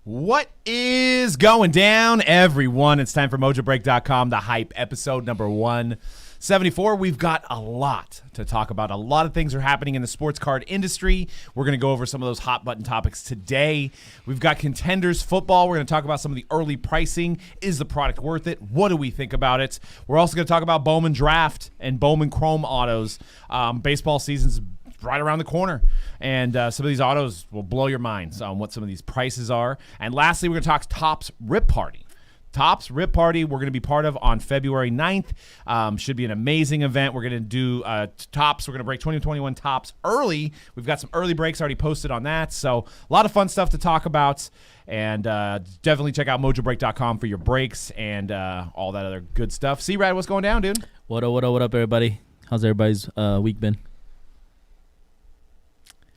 What is going down, everyone? It's time for Mojobreak.com, the hype, episode number 174. We've got a lot to talk about. A lot of things are happening in the sports card industry. We're going to go over some of those hot button topics today. We've got Contenders football. We're going to talk about some of the early pricing. Is the product worth it? What do we think about it? We're also going to talk about Bowman draft and Bowman Chrome autos. Baseball season's right around the corner, and some of these autos will blow your minds on what some of these prices are. And lastly, we're going to talk Topps Rip Party. Topps Rip Party we're going to be part of on February 9th. Should be an amazing event. We're going to do Topps. We're going to break 2021 Topps early. We've got some early breaks already posted on that, so a lot of fun stuff to talk about. And definitely check out Mojobreak.com for your breaks and all that other good stuff. C-Rad, what's going down, dude? What up, everybody? How's everybody's week been?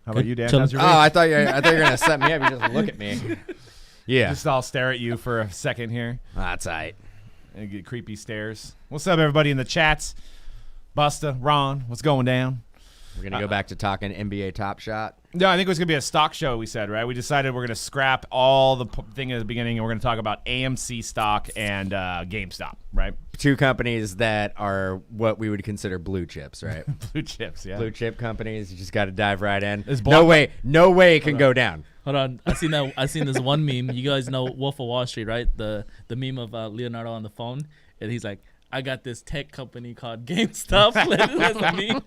How about you, Dan? Chilling. How's your Oh, week? I thought you were going to set me up. You just look at me. Yeah. Just I'll stare at you for a second here. That's all right. And get creepy stares. What's up, everybody in the chats? Busta, Ron, what's going down? We're going to go back to talking NBA Top Shot. No, I think it was going to be a stock show, we said, right? We decided we're going to scrap all the thing at the beginning, and we're going to talk about AMC stock and GameStop, right? Two companies that are what we would consider blue chips, right? Blue chips, yeah. Blue chip companies. You just got to dive right in. Is No way it can go down. Hold on, I seen this one meme. You guys know Wolf of Wall Street, right? The meme of Leonardo on the phone, and he's like, "I got this tech company called GameStop." That's a meme.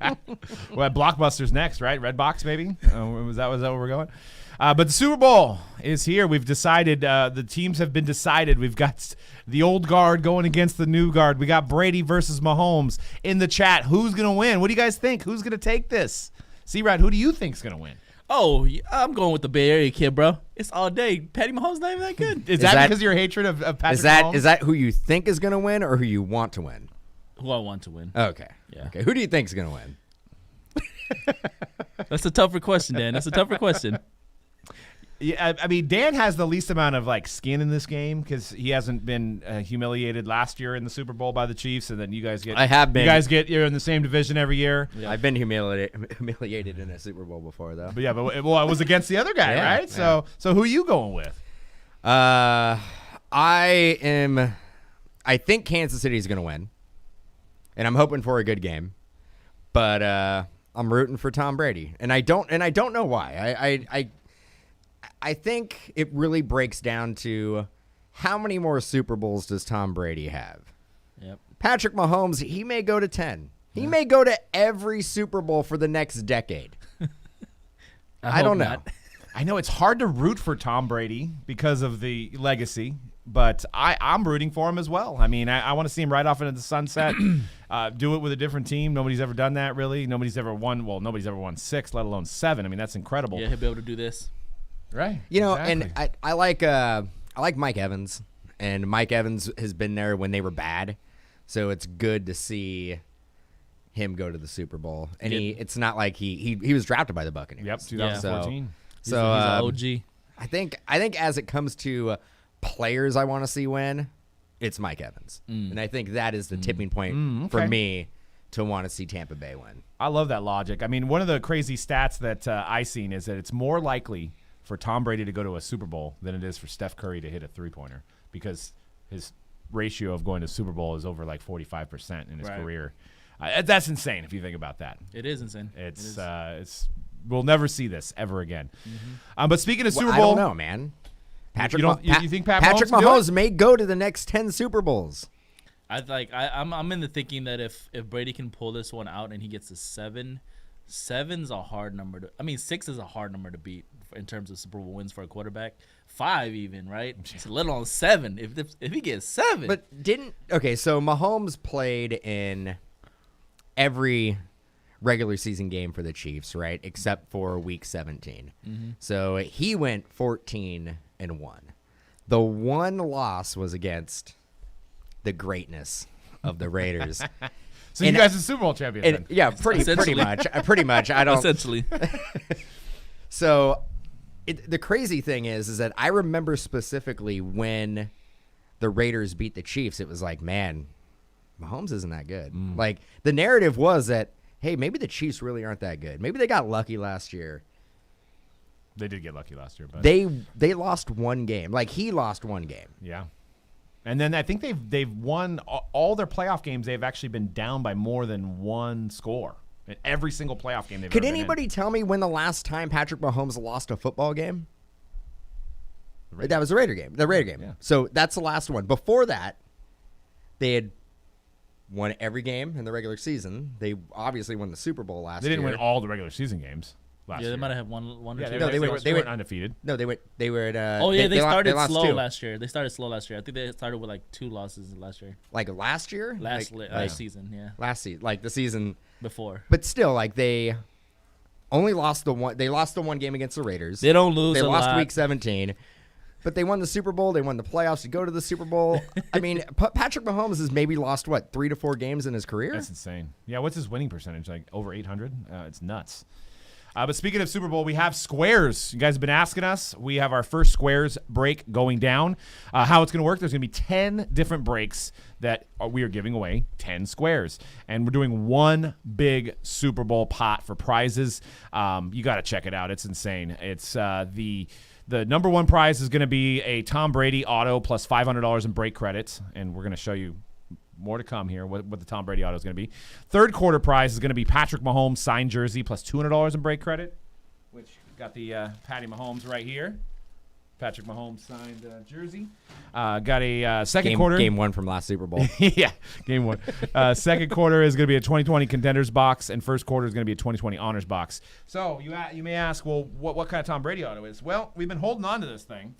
Well, Blockbuster's next, right? Redbox, maybe? Was that where we're going? But the Super Bowl is here. We've decided, the teams have been decided. We've got the old guard going against the new guard. We got Brady versus Mahomes in the chat. Who's going to win? What do you guys think? Who's going to take this? C-Rad, who do you think's going to win? Oh, I'm going with the Bay Area kid, bro. It's all day. Patty Mahomes not even that good. Is that because of your hatred of Patrick Mahomes? Is that who you think is going to win or who you want to win? Who I want to win. Okay. Yeah. Okay. Who do you think is going to win? That's a tougher question, Dan. That's a tougher question. Yeah, I mean, Dan has the least amount of skin in this game because he hasn't been humiliated last year in the Super Bowl by the Chiefs, and then you guys get. I have been. You're in the same division every year. Yeah. I've been humiliated in a Super Bowl before, though. But yeah, I was against the other guy, Yeah, right? So who are you going with? I think Kansas City is going to win, and I'm hoping for a good game, but I'm rooting for Tom Brady, and I don't know why. I think it really breaks down to how many more Super Bowls does Tom Brady have? Yep. Patrick Mahomes, he may go to 10. He may go to every Super Bowl for the next decade. I don't know. I know it's hard to root for Tom Brady because of the legacy, but I'm rooting for him as well. I mean, I want to see him right off into the sunset, do it with a different team. Nobody's ever done that, really. Nobody's ever won 6, let alone 7. I mean, that's incredible. Yeah, he'll be able to do this. Right. You know, exactly. and I like Mike Evans, and Mike Evans has been there when they were bad, so it's good to see him go to the Super Bowl. And it's not like he was drafted by the Buccaneers. Yep, 2014. He's an OG. I think as it comes to players I want to see win, it's Mike Evans, and I think that is the tipping point for me to want to see Tampa Bay win. I love that logic. I mean, one of the crazy stats that I seen is that it's more likely for Tom Brady to go to a Super Bowl than it is for Steph Curry to hit a three-pointer because his ratio of going to Super Bowl is over 45% in his career. That's insane if you think about that. It is insane. It's we'll never see this ever again. But speaking of Super Bowl, I don't know, man. You think Patrick Mahomes may go to the next 10 Super Bowls? I'm in the thinking that if Brady can pull this one out and he gets to 7, 7's a hard number 6 is a hard number to beat in terms of Super Bowl wins for a quarterback. 5 even, right? It's let alone 7. If he gets 7. But so Mahomes played in every regular season game for the Chiefs, right? Except for week 17. So he went 14-1. The one loss was against the greatness of the Raiders. So you guys are Super Bowl champions then. Yeah, pretty much. I don't essentially. So the crazy thing is that I remember specifically when the Raiders beat the Chiefs, it was like, man, Mahomes isn't that good. Like, the narrative was that, hey, maybe the Chiefs really aren't that good. Maybe they got lucky last year. They did get lucky last year, but They lost one game. Like, he lost one game. yeah. And then I think they've won all their playoff games. They've actually been down by more than one score in every single playoff game they've Could ever been in. anybody tell me when the last time Patrick Mahomes lost a football game? That was the Raider game. The Raider game. Yeah. So that's the last one. Before that, they had won every game in the regular season. They obviously won the Super Bowl last They year. didn't win all the regular season games last Yeah, year. they might have had one or Yeah, two. No, they went- were undefeated. No, they were at. Oh yeah, they started lost slow two. last year. They started slow last year. I think they started with like 2 losses last year. Like last year? Last Like, season, yeah. last season, like the season Before. but still, like, they only lost the one. They lost the one game against the Raiders. They don't lose They a lost lot. week 17, but they won the Super Bowl. They won the playoffs to go to the Super Bowl. I mean, Patrick Mahomes has maybe lost 3 to 4 games in his career. That's insane. Yeah, what's his winning percentage? Like over 800? It's nuts. But speaking of Super Bowl, we have squares. You guys have been asking us. We have our first squares break going down. How it's going to work, there's going to be 10 different breaks that we are giving away 10 squares. And we're doing one big Super Bowl pot for prizes. You got to check it out. It's insane. It's the number one prize is going to be a Tom Brady Auto plus $500 in break credits. And we're going to show you more to come here, what the Tom Brady Auto is going to be. Third quarter prize is going to be Patrick Mahomes signed jersey plus $200 in break credit, which got the Patty Mahomes right here. Patrick Mahomes signed jersey. Got a second quarter. Game 1 from last Super Bowl. Yeah, game 1. Second quarter is going to be a 2020 Contenders box, and first quarter is going to be a 2020 Honors box. So you may ask, well, what kind of Tom Brady Auto is? Well, we've been holding on to this thing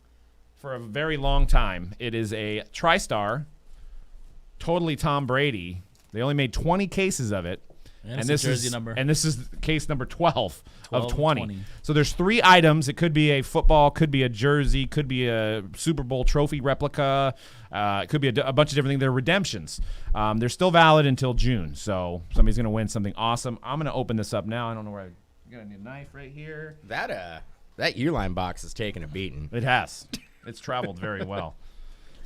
for a very long time. It is a TriStar, totally Tom Brady. They only made 20 cases of it. And it's a jersey number. And this is case number 12 of 20. 20. So there's 3 items. It could be a football, could be a jersey, could be a Super Bowl trophy replica. It could be a bunch of different things. They're redemptions. They're still valid until June. So somebody's going to win something awesome. I'm going to open this up now. I don't know where I got a knife right here. That Uline box has taken a beating. It has. It's traveled very well.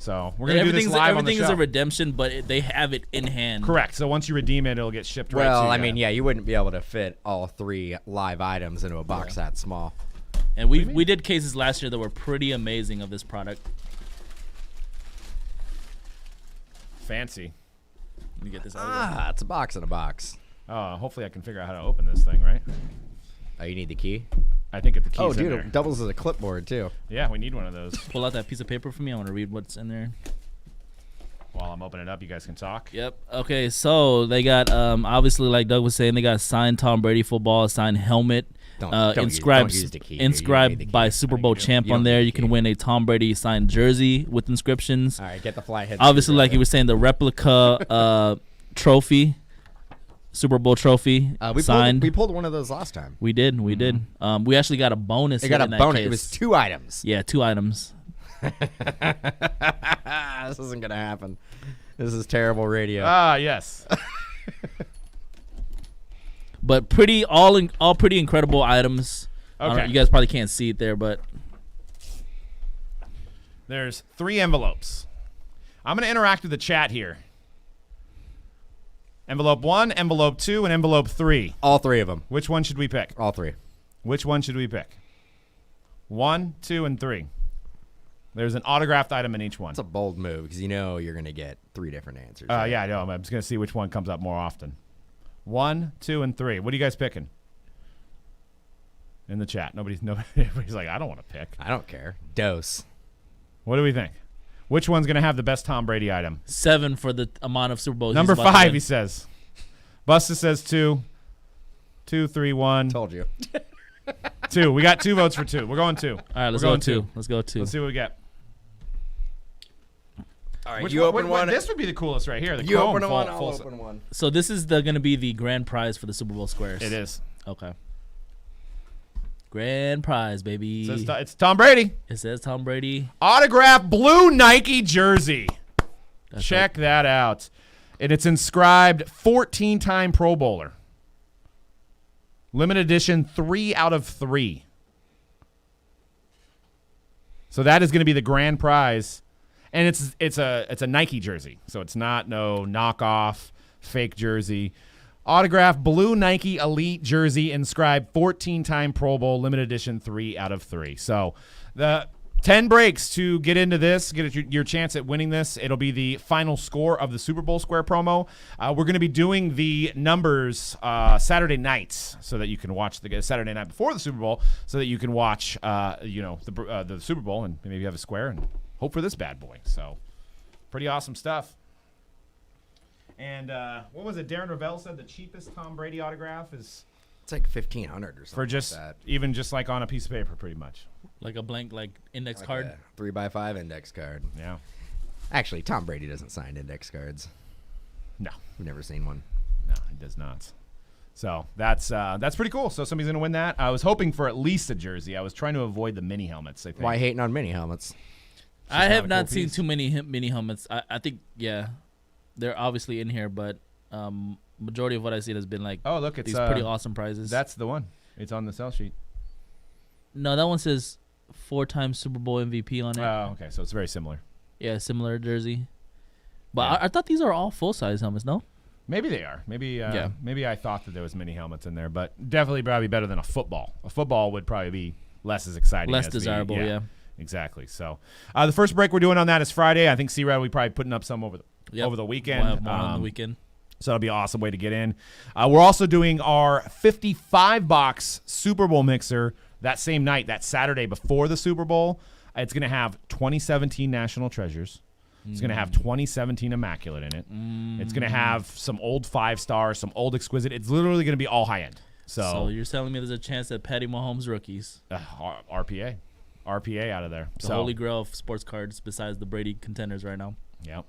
So we're going to do this live on the Everything is show. a redemption, but they have it in hand. Correct. So once you redeem it, it'll get shipped right to you. Well, I mean, yeah, you wouldn't be able to fit all 3 live items into a box that small. And we did cases last year that were pretty amazing of this product. Fancy. Let me get this out. It's a box in a box. Hopefully I can figure out how to open this thing, right? Oh, you need the key? I think the keys Oh, in dude, there. it doubles as a clipboard, too. Yeah, we need one of those. Pull out that piece of paper for me. I want to read what's in there. While I'm opening it up, you guys can talk. Yep. Okay, so they got obviously, like Doug was saying, they got signed Tom Brady football, signed helmet, Don't inscribed use the key. You inscribed need the key. by Super Bowl champ You on don't there. need the You can key. win a Tom Brady signed jersey with inscriptions. All right, get the fly head. Obviously, like you were saying, the replica trophy, Super Bowl trophy signed. We pulled one of those last time. We did. We actually got a bonus. They got hit a in that bonus. case. It was 2 items. Yeah, 2 items. This isn't gonna happen. This is terrible radio. Yes. But all pretty incredible items. Okay. You guys probably can't see it there, but There's 3 envelopes. I'm going to interact with the chat here. Envelope 1, envelope 2, and envelope 3. All 3 of them. Which one should we pick? All 3. Which one should we pick? 1, 2, and 3. There's an autographed item in each one. It's a bold move because you know you're gonna get 3 different answers. Yeah, I know. I'm just going to see which one comes up more often. 1, 2, and 3. What are you guys picking? In the chat. Nobody's like, I don't want to pick. I don't care. Dose. What do we think? Which one's going to have the best Tom Brady item? 7 for the amount of Super Bowls. Number he's about to 5, win. he says. Busta says 2. 2, 3, 1. Told you. 2. We got 2 votes for 2. We're going 2. All right, let's We're go going 2. Let's go 2. Let's see what we get. All right, Which you one, open one. This would be the coolest right here. The You chrome open one. full- I'll full- open one. So this is going to be the grand prize for the Super Bowl squares. It is. Okay. Grand prize, baby. It's Tom Brady. It says Tom Brady. Autographed blue Nike jersey. That's Check that out. And it's inscribed 14-time Pro Bowler. Limited edition 3 out of 3. So that is going to be the grand prize. And it's a Nike jersey. So it's not no knockoff, fake jersey. autographed blue Nike Elite jersey inscribed 14-time Pro Bowl limited edition 3 out of 3. So the 10 breaks to get into this, get your chance at winning this. It'll be the final score of the Super Bowl Square promo. We're going to be doing the numbers Saturday nights so that you can watch the Saturday night before the Super Bowl so that you can watch the Super Bowl and maybe have a square and hope for this bad boy. So pretty awesome stuff. And what was it? Darren Ravel said the cheapest Tom Brady autograph is It's like 1,500 or something. for just like that. even just like on a piece of paper, pretty much. Like a blank, like index Like card. a 3x5 index card. Yeah. Actually, Tom Brady doesn't sign index cards. No, I've never seen one. no, he does not. So that's pretty cool. So somebody's gonna win that. I was hoping for at least a jersey. I was trying to avoid the mini helmets. I think. Why hating on mini helmets? I not have a not cool seen piece. too many mini helmets. I think, yeah, they're obviously in here, but majority of what I see has been like Oh, look, it's these pretty awesome prizes. That's the one. It's on the sell sheet. No, that one says 4-time Super Bowl MVP on it. Oh, okay. So it's very similar. Yeah, similar jersey. But Yeah. I thought these are all full-size helmets, no? Maybe they are. Maybe Yeah. maybe I thought that there was mini helmets in there, but definitely probably better than a football. A football would probably be less as exciting. Less as desirable, yeah. Exactly. So the first break we're doing on that is Friday. I think C-Rad will be probably putting up some over the weekend. We'll have more on the weekend. So that'll be an awesome way to get in. We're also doing our 55-box Super Bowl mixer that same night, that Saturday before the Super Bowl. It's going to have 2017 National Treasures. It's going to have 2017 Immaculate in it. It's going to have some old 5-star, some old Exquisite. It's literally going to be all high-end. So So, you're telling me there's a chance that Patty Mahomes rookies, RPA out of there. the So, holy grail of sports cards besides the Brady contenders right now. Yep.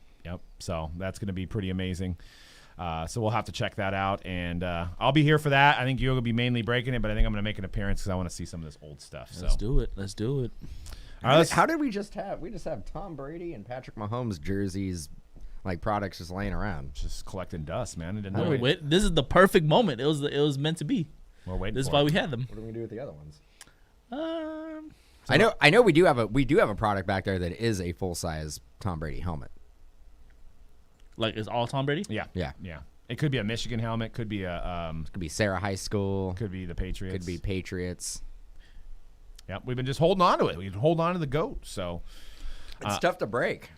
So that's going to be pretty amazing. So we'll have to check that out, and I'll be here for that. I think you're going to be mainly breaking it, but I think I'm going to make an appearance because I want to see some of this old stuff. So Let's do it. Let's do it. All right, let's- How did we just have Tom Brady and Patrick Mahomes jerseys, like products just laying around? just collecting dust, man. I didn't How know do it. we- This is the perfect moment. It was meant to be. We're waiting This is for why it. we had them. What do we do with the other ones? Um, I know we do have a product back there that is a full size Tom Brady helmet. like is all Tom Brady? Yeah. Yeah. It could be a Michigan helmet. Could be a Could be Sarah High School. could be the Patriots. Could be Patriots. Yeah, we've been just holding on to it. We can hold on to the goat. So It's tough to break.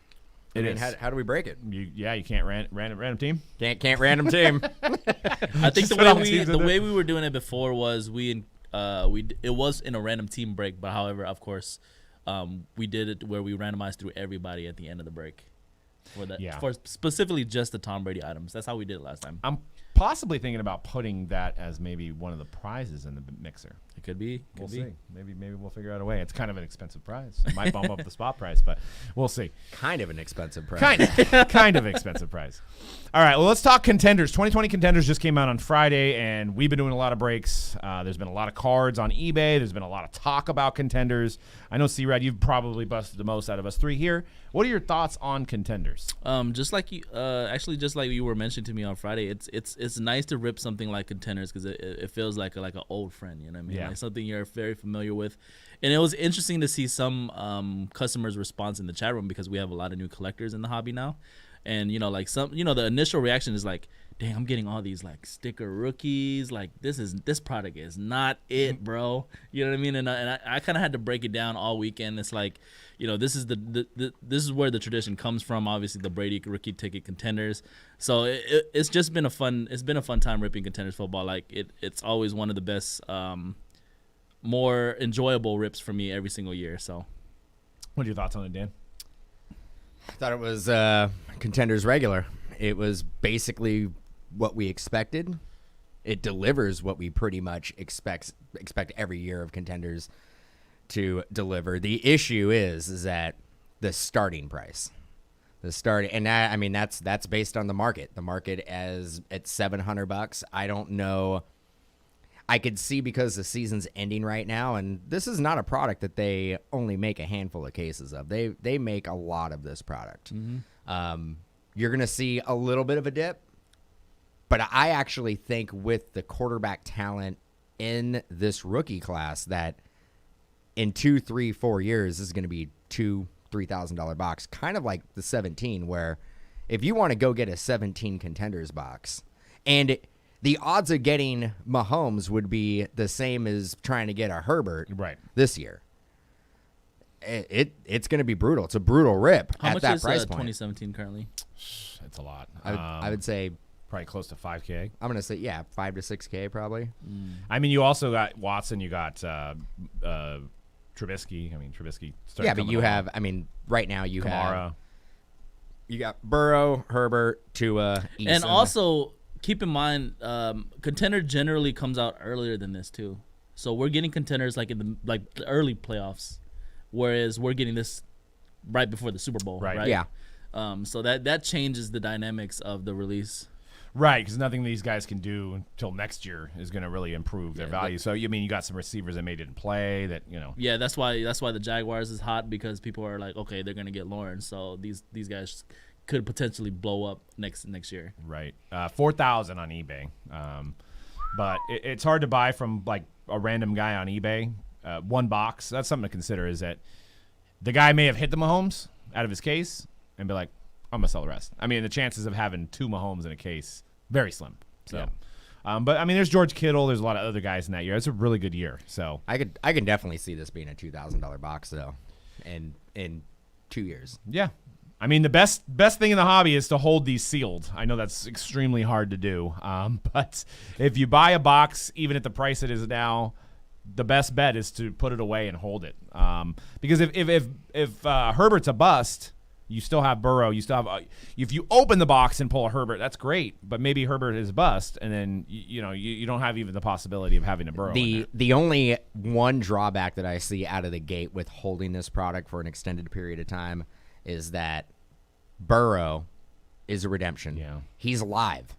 it I mean, is. how do we break it? You can't random team. Can't random team. I think Just put all the the teams in way there. we were doing it before was it was in a random team break, but however, of course, we did it where we randomized through everybody at the end of the break. For specifically just the Tom Brady items. That's how we did it last time. I'm possibly thinking about putting that as maybe one of the prizes in the mixer. It could be. We'll Could be. see. Maybe we'll figure out a way. It's kind of an expensive prize. It might bump up the spot price, but we'll see. Kind of an expensive price. Kind of expensive prize. All right, well, let's talk Contenders. 2020 Contenders just came out on Friday, and we've been doing a lot of breaks. There's been a lot of cards on eBay. There's been a lot of talk about Contenders. I know, C-Rad, you've probably busted the most out of us three here. What are your thoughts on Contenders? Just like you were mentioning to me on Friday, it's nice to rip something like Contenders because it feels like an old friend, you know what I mean? Yeah. Like something you're very familiar with. And it was interesting to see some customers' response in the chat room because we have a lot of new collectors in the hobby now. And the initial reaction is like, dang, I'm getting all these like sticker rookies. Like this product is not it, bro. You know what I mean? And I kind of had to break it down all weekend. It's like, this is this is where the tradition comes from. Obviously, the Brady rookie ticket Contenders. So it's just been a fun time ripping Contenders football. Like it's always one of the best, more enjoyable rips for me every single year. So, What are your thoughts on it, Dan? I thought it was Contenders regular. It was basically what we expected. It delivers what we pretty much expect every year of Contenders to deliver. The issue is that the starting price. That's based on the market. The market as at $700. I don't know. I could see because the season's ending right now, and this is not a product that they only make a handful of cases of. They make a lot of this product. mm-hmm. You're going to see a little bit of a dip, but I actually think with the quarterback talent in this rookie class that in 2, 3, 4 years this is going to be $2,000-$3,000 box, kind of like the 17, where if you want to go get a 17 Contenders box, and the odds of getting Mahomes would be the same as trying to get a Herbert Right. this year. It's going to be brutal. It's a brutal rip How at much that is price point. 2017 currently? It's a lot. I would say, probably close to 5K. I'm going to say, 5 to 6K probably. I mean, you also got Watson. You got Trubisky. I mean, Trubisky. started Yeah, but coming you along. have, I mean, right now you have, Kamara. you got Burrow, Herbert, Tua, Eason. And also keep in mind, Contender generally comes out earlier than this too. So we're getting Contenders like in the early playoffs, whereas we're getting this right before the Super Bowl. Right. Right. Yeah. So that changes the dynamics of the release. Right, because nothing these guys can do until next year is going to really improve their value. So, you mean you got some receivers that didn't play that, Yeah, that's why the Jaguars is hot, because people are like, okay, they're gonna get Lawrence, so these guys could potentially blow up next year. Right. 4,000 on eBay. But it's hard to buy from like a random guy on eBay. One box. That's something to consider, is that the guy may have hit the Mahomes out of his case and be like, I'm going to sell the rest. I mean, the chances of having two Mahomes in a case, very slim. So, but I mean, there's George Kittle. There's a lot of other guys in that year. It's a really good year. So I can definitely see this being a $2,000 box though, in 2 years. yeah. I mean, the best thing in the hobby is to hold these sealed. I know that's extremely hard to do, but if you buy a box, even at the price it is now, the best bet is to put it away and hold it. Because if Herbert's a bust, you still have Burrow. You still have if you open the box and pull a Herbert, that's great. But maybe Herbert is a bust, and then you don't have even the possibility of having a Burrow. The only one drawback that I see out of the gate with holding this product for an extended period of time is that Burrow is a redemption. Yeah. He's live.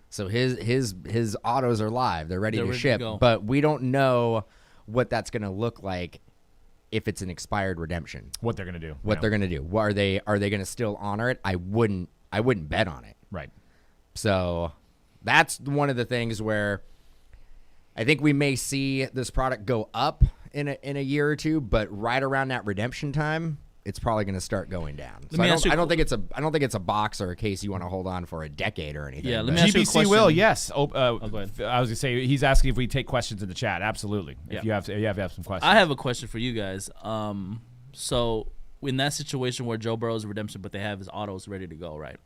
So his autos are live. They're ready to ship. go. But we don't know what that's going to look like if it's an expired redemption. what they're gonna do. What they're going to do. Are they going to still honor it? I wouldn't bet on it. right. So that's one of the things where I think we may see this product go up in a year or two, but right around that redemption time, it's probably going to start going down. So I don't think it's a box or a case you want to hold on for a decade or anything. Yeah, let but- me ask you a GBC question. will, yes. go ahead. I was gonna say he's asking if we take questions in the chat. Absolutely. Yeah. If you have some questions. I have a question for you guys. So in that situation where Joe Burrow's a redemption, but they have his autos ready to go, right?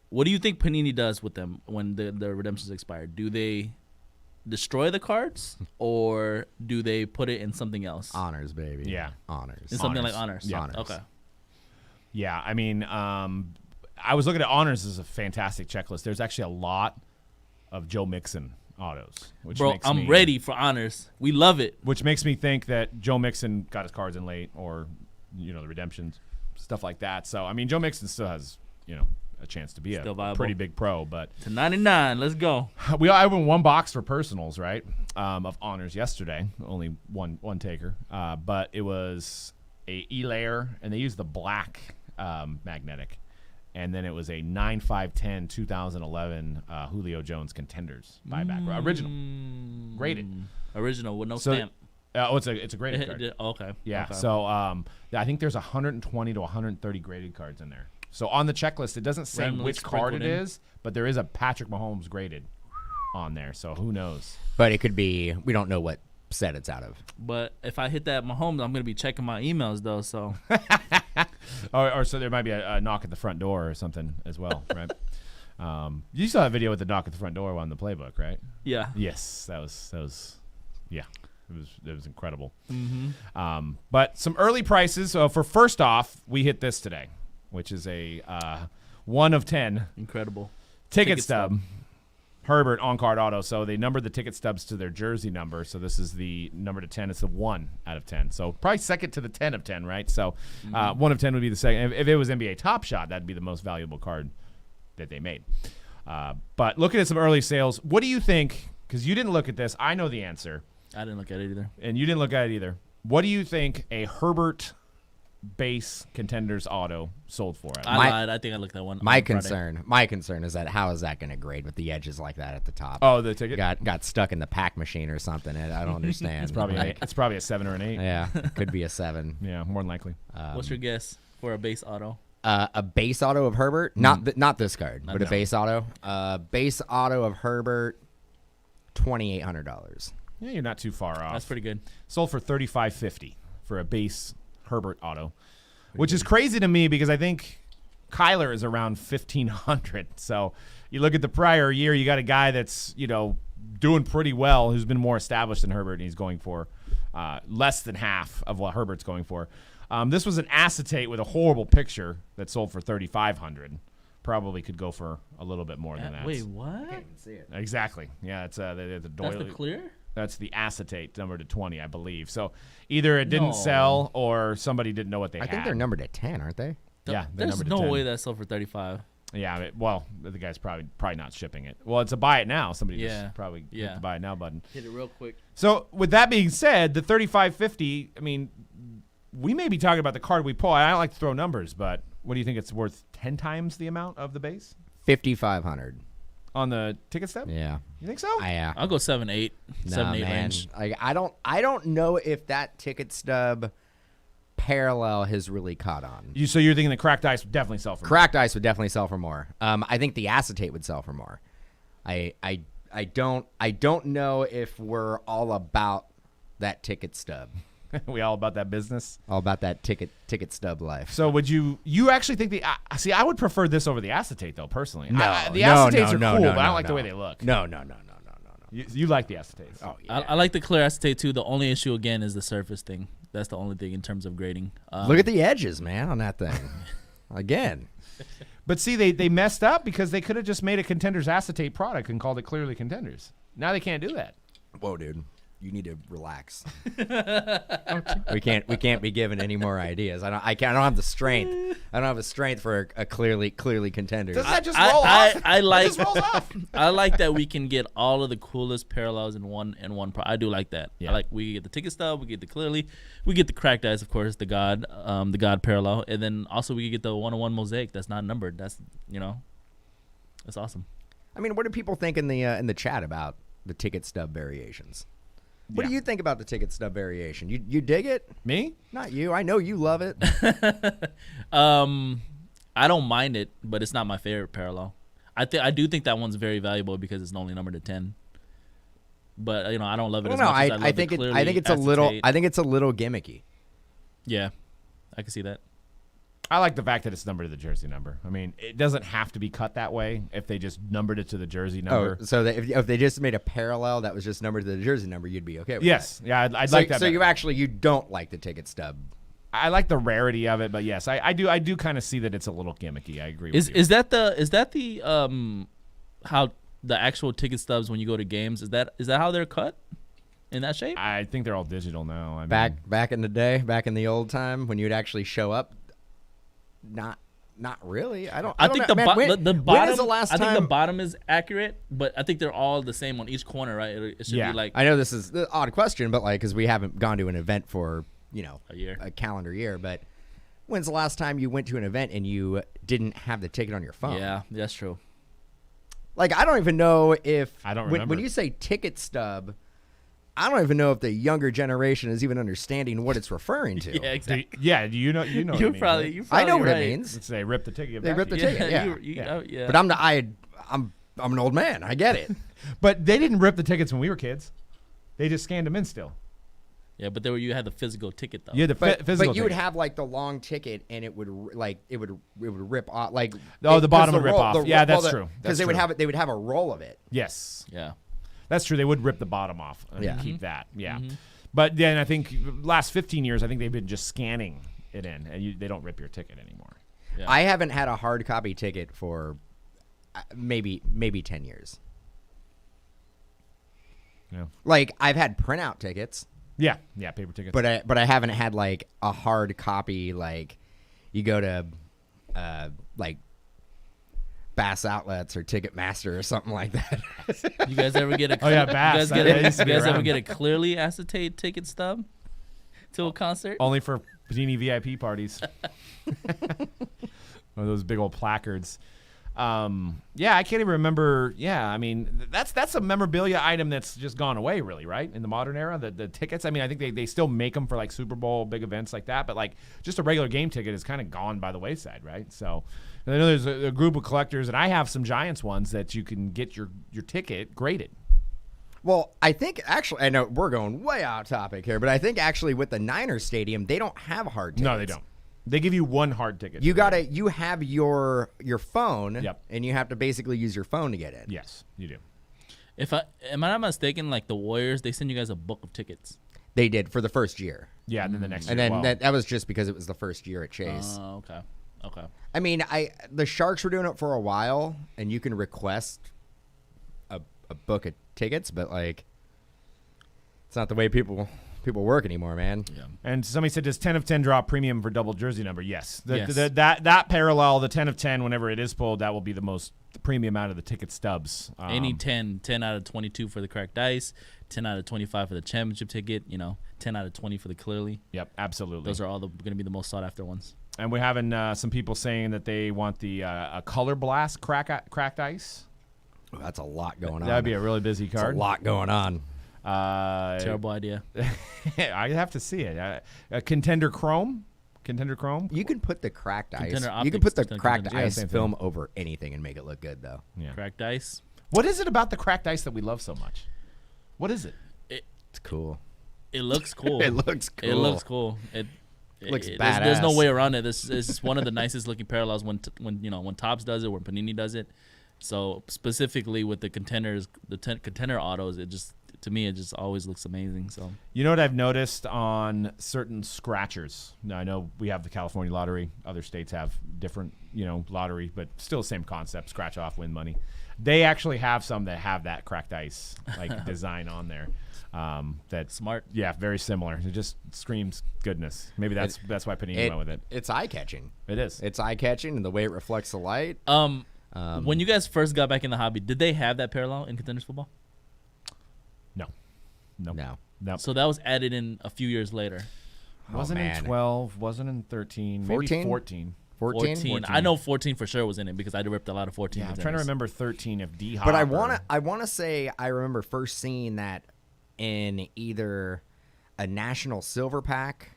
What do you think Panini does with them when the redemptions expired? Do they destroy the cards, or do they put it in something else? Honors, baby. Yeah. Honors. In something Honors. like honors. Yeah. Honors. Okay. Yeah, I mean, I was looking at honors as a fantastic checklist. There's actually a lot of Joe Mixon autos, which Bro, makes I'm me, ready for honors. We love it. Which makes me think that Joe Mixon got his cards in late, or the redemptions, stuff like that. So I mean, Joe Mixon still has a chance to be Still a viable. pretty big pro, but To 99. Let's go. I opened one box for personals, right, of honors yesterday. Only one taker, but it was a E-layer, and they used the black magnetic, and then it was a 9/5/10 2011 Julio Jones Contenders buyback original, graded. Original with no So- stamp. It's a graded card. Okay. Yeah. Okay. So I think there's 120 to 130 graded cards in there. So on the checklist, it doesn't say Randomly which card it sprinkled in. is, but there is a Patrick Mahomes graded on there. So who knows? But it could be, we don't know what set it's out of. But if I hit that Mahomes, I'm gonna be checking my emails though. So Or so there might be a knock at the front door or something as well, right? You saw a video with the knock at the front door on the playbook, right? yeah. Yes, that was, yeah, it was incredible. Mm-hmm. But some early prices. So for first off, we hit this today, which is a 1 of 10 Incredible. ticket stub. Herbert on-card auto. So they numbered the ticket stubs to their jersey number. So this is the number to 10. It's the 1 out of 10. So probably second to the 10 of 10, right? So 1 of 10 would be the second. If it was NBA Top Shot, that'd be the most valuable card that they made. But looking at some early sales, what do you think? Because you didn't look at this. I know the answer, I didn't look at it either. and you didn't look at it either. What do you think a Herbert base Contenders auto sold for? I lied. I think I looked at one. My on Friday. concern is that how is that going to grade with the edges like that at the top? Oh, the ticket. Got stuck in the pack machine or something. I don't understand. It's probably it's probably a 7 or an 8. yeah, it could be a 7. Yeah, more than likely. What's your guess for a base auto? A base auto of Herbert, not this card, but a no. base auto. Base auto of Herbert, $2,800. Yeah, you're not too far off. That's pretty good. Sold for $3,550 for a base Herbert auto, which is crazy to me because I think Kyler is around $1,500. So you look at the prior year, you got a guy that's doing pretty well, who's been more established than Herbert, and he's going for less than half of what Herbert's going for. This was an acetate with a horrible picture that sold for $3,500. Probably could go for a little bit more than that. Wait, what? I can't even see it. Exactly. Yeah, it's the That's doily. the clear? That's the acetate numbered to 20, I believe. So either it didn't No. sell or somebody didn't know what they had. I think they're numbered at 10, aren't they? Yeah, they're There's numbered no to 10. way that sold for 35. Yeah, well, the guy's probably not shipping it. Well, it's a buy it now. Somebody Yeah. just probably hit Yeah. the buy it now button. Hit it real quick. So with that being said, the $3,550, I mean, we may be talking about the card we pull. I don't like to throw numbers, but what do you think it's worth 10 times the amount of the base $5,500. on the ticket stub? Yeah. You think so? I'll go 7-8. Nah, 7-8 man. range. I don't know if that ticket stub parallel has really caught on. So you're thinking the cracked ice would definitely sell for more. Cracked ice would definitely sell for more. I think the acetate would sell for more. I don't know if we're all about that ticket stub. We all about that business. All about that ticket stub life. So would you actually think see, I would prefer this over the acetate though, personally. The no, acetates no, are cool, no, but I don't no, like the no. way they look. No. You like the acetates. Oh yeah. I like the clear acetate too. The only issue again is the surface thing. That's the only thing in terms of grading. Look at the edges, man, on that thing. Again. But see, they messed up because they could have just made a Contenders acetate product and called it clearly Contenders. Now they can't do that. Whoa, dude. You need to relax. We can't be given any more ideas. I don't have the strength. I don't have the strength for a clearly Contenders. Doesn't that just roll off? I like It just rolls off. I like that we can get all of the coolest parallels in one I do like that. Yeah. I like we get the ticket stub, we get the clearly, we get the cracked ice, of course, the God parallel, and then also we get the 101 mosaic that's not numbered. That's that's awesome. I mean, what do people think in the chat about the ticket stub variations? What do you think about the ticket stub variation? You dig it? Me? Not you. I know you love it. I don't mind it, but it's not my favorite parallel. I do think that one's very valuable because it's only numbered to 10. But I don't love it I as don't know. much as I love I think the it, clearly I think it's a little gimmicky. Yeah, I can see that. I like the fact that it's numbered to the jersey number. I mean, it doesn't have to be cut that way if they just numbered it to the jersey number. Oh, so that if they just made a parallel that was just numbered to the jersey number, you'd be okay with Yes. that. Yeah, I'd So, like that. so better. you don't like the ticket stub. I like the rarity of it, but yes, I do kind of see that it's a little gimmicky. I agree with you. Is that the how the actual ticket stubs when you go to games is that how they're cut in that shape? I think they're all digital now. I mean, Back in the day, back in the old time when you'd actually show up, not really. I think know. the Man, bottom. when is the last I time? think the bottom is accurate, but I think they're all the same on each corner, right? It should Yeah. be like I know this is the odd question, but because we haven't gone to an event for a year. a calendar year, but when's the last time you went to an event and you didn't have the ticket on your phone? Yeah, that's true. Like I don't even know if I don't when remember. you say ticket stub, I don't even know if the younger generation is even understanding what it's referring to. Yeah, exactly. Yeah, you know. You're what it means, probably, right? you're I know probably what right. it means. Let's say rip the ticket. They back rip to the you. ticket. Yeah. Yeah. But I'm an old man. I get it. But they didn't rip the tickets when we were kids. They just scanned them in still. Yeah, but you had the physical ticket though. You had the physical. But you would ticket. have like the long ticket, and it would rip off like. The bottom would rip off. Yeah, that's true. Because they would have a roll of it. Yes, Yeah. that's true. They would rip the bottom off and Yeah. keep that. Yeah, but then I think last 15 years, I think they've been just scanning it in, and they don't rip your ticket anymore. Yeah. I haven't had a hard copy ticket for maybe 10 years. Yeah, Like I've had printout tickets. yeah, paper tickets. But I haven't had like a hard copy. Like you go to like Bass Outlets or Ticketmaster or something like that. You guys ever get a Oh, yeah, Bass. You That used to be guys ever around. get a clearly acetate ticket stub to a concert? Only for Panini VIP parties. Or those big old placards. Yeah, I can't even remember. Yeah, I mean, that's a memorabilia item that's just gone away, really, right? In the modern era, the tickets. I mean, I think they still make them for like Super Bowl, big events like that, but like just a regular game ticket is kind of gone by the wayside, right? So I know there's a group of collectors, and I have some Giants ones that you can get your ticket graded. Well, I think actually, I know we're going way off topic here, but I think actually with the Niners stadium, they don't have hard tickets. No, they don't. They give you one hard ticket. You have your phone, Yep. and you have to basically use your phone to get in. Yes, you do. Am I not mistaken? Like the Warriors, they send you guys a book of tickets. They did for the first year, Yeah, and then the next year. and then well, that was just because it was the first year at Chase. Oh, okay. I mean, the Sharks were doing it for a while, and you can request a book of tickets, but like, it's not the way people work anymore, man. Yeah. And somebody said, does 10 of 10 draw premium for double jersey number? Yes. Yes. That parallel, the 10 of 10, whenever it is pulled, that will be the most premium out of the ticket stubs. Any 10 out of 22 for the cracked ice, 10 out of 25 for the championship ticket, 10 out of 20 for the clearly. Yep, absolutely. Those are all going to be the most sought after ones. And we're having some people saying that they want the a color blast cracked ice. Oh, that's a lot going on. That would be a really busy That's card. a lot going on. Terrible idea. I have to see it. Contender Chrome. You can put the cracked ice. Contender You can put the optics, cracked contender- ice same film over anything and make it look good, though. Yeah. Cracked ice. What is it about the cracked ice that we love so much? What is it? It's cool. It looks cool. It looks cool. It looks cool. Looks There's no badass. way around it. This is one of the nicest looking parallels when Topps does it, when Panini does it. So specifically with the contenders, contender autos, to me it just always looks amazing. So You know what I've noticed on certain scratchers? Now, I know we have the California lottery. Other states have different, lottery, but still the same concept, scratch off, win money. They actually have some that have that cracked ice like design on there. That's smart. Yeah, very similar. It just screams goodness. Maybe that's why Panini went with it. It's eye-catching. It is. It's eye-catching, and the way it reflects the light. When you guys first got back in the hobby, did they have that parallel in Contenders football? No. So that was added in a few years later. Wasn't in man. 12, wasn't in 13, 14? maybe 14. 14? I know 14 for sure was in it because I ripped a lot of 14. Yeah, I'm contenders. trying to remember 13 if D-Hop. But I wanna say I remember first seeing that in either a national silver pack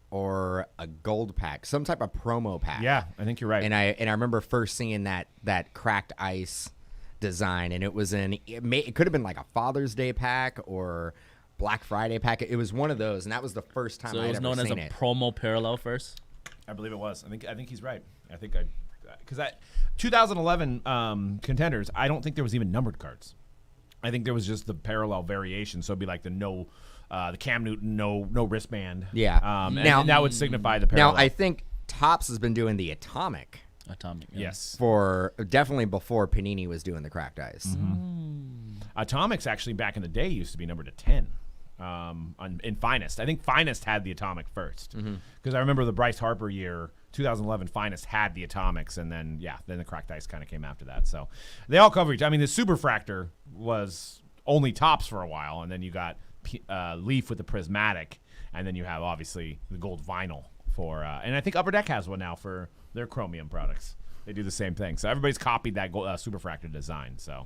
or a gold pack, some type of promo pack. Yeah, I think you're right. And I remember first seeing that cracked ice design, and it was it could have been like a Father's Day pack or Black Friday pack. It was one of those, and that was the first time So I'd it was ever known as seen a it. promo parallel first. I believe it was. I think he's right. Because 2011 Contenders, I don't think there was even numbered cards. I think there was just the parallel variation. So it'd be like the Cam Newton no wristband. Yeah. And Now- that would signify the parallel. Now I think Topps has been doing the atomic Atomic. Yeah. yes. for definitely before Panini was doing the cracked ice. Mm-hmm. Atomics actually back in the day used to be numbered to 10 in Finest. I think Finest had the Atomic first because I remember the Bryce Harper year, 2011. Finest had the Atomics, and then the cracked ice kind of came after that. So they all cover each. I mean, the Superfractor was only Topps for a while, and then you got Leaf with the Prismatic, and then you have obviously the gold vinyl for. And I think Upper Deck has one now for their chromium products. They do the same thing. So everybody's copied that Superfractor design. So.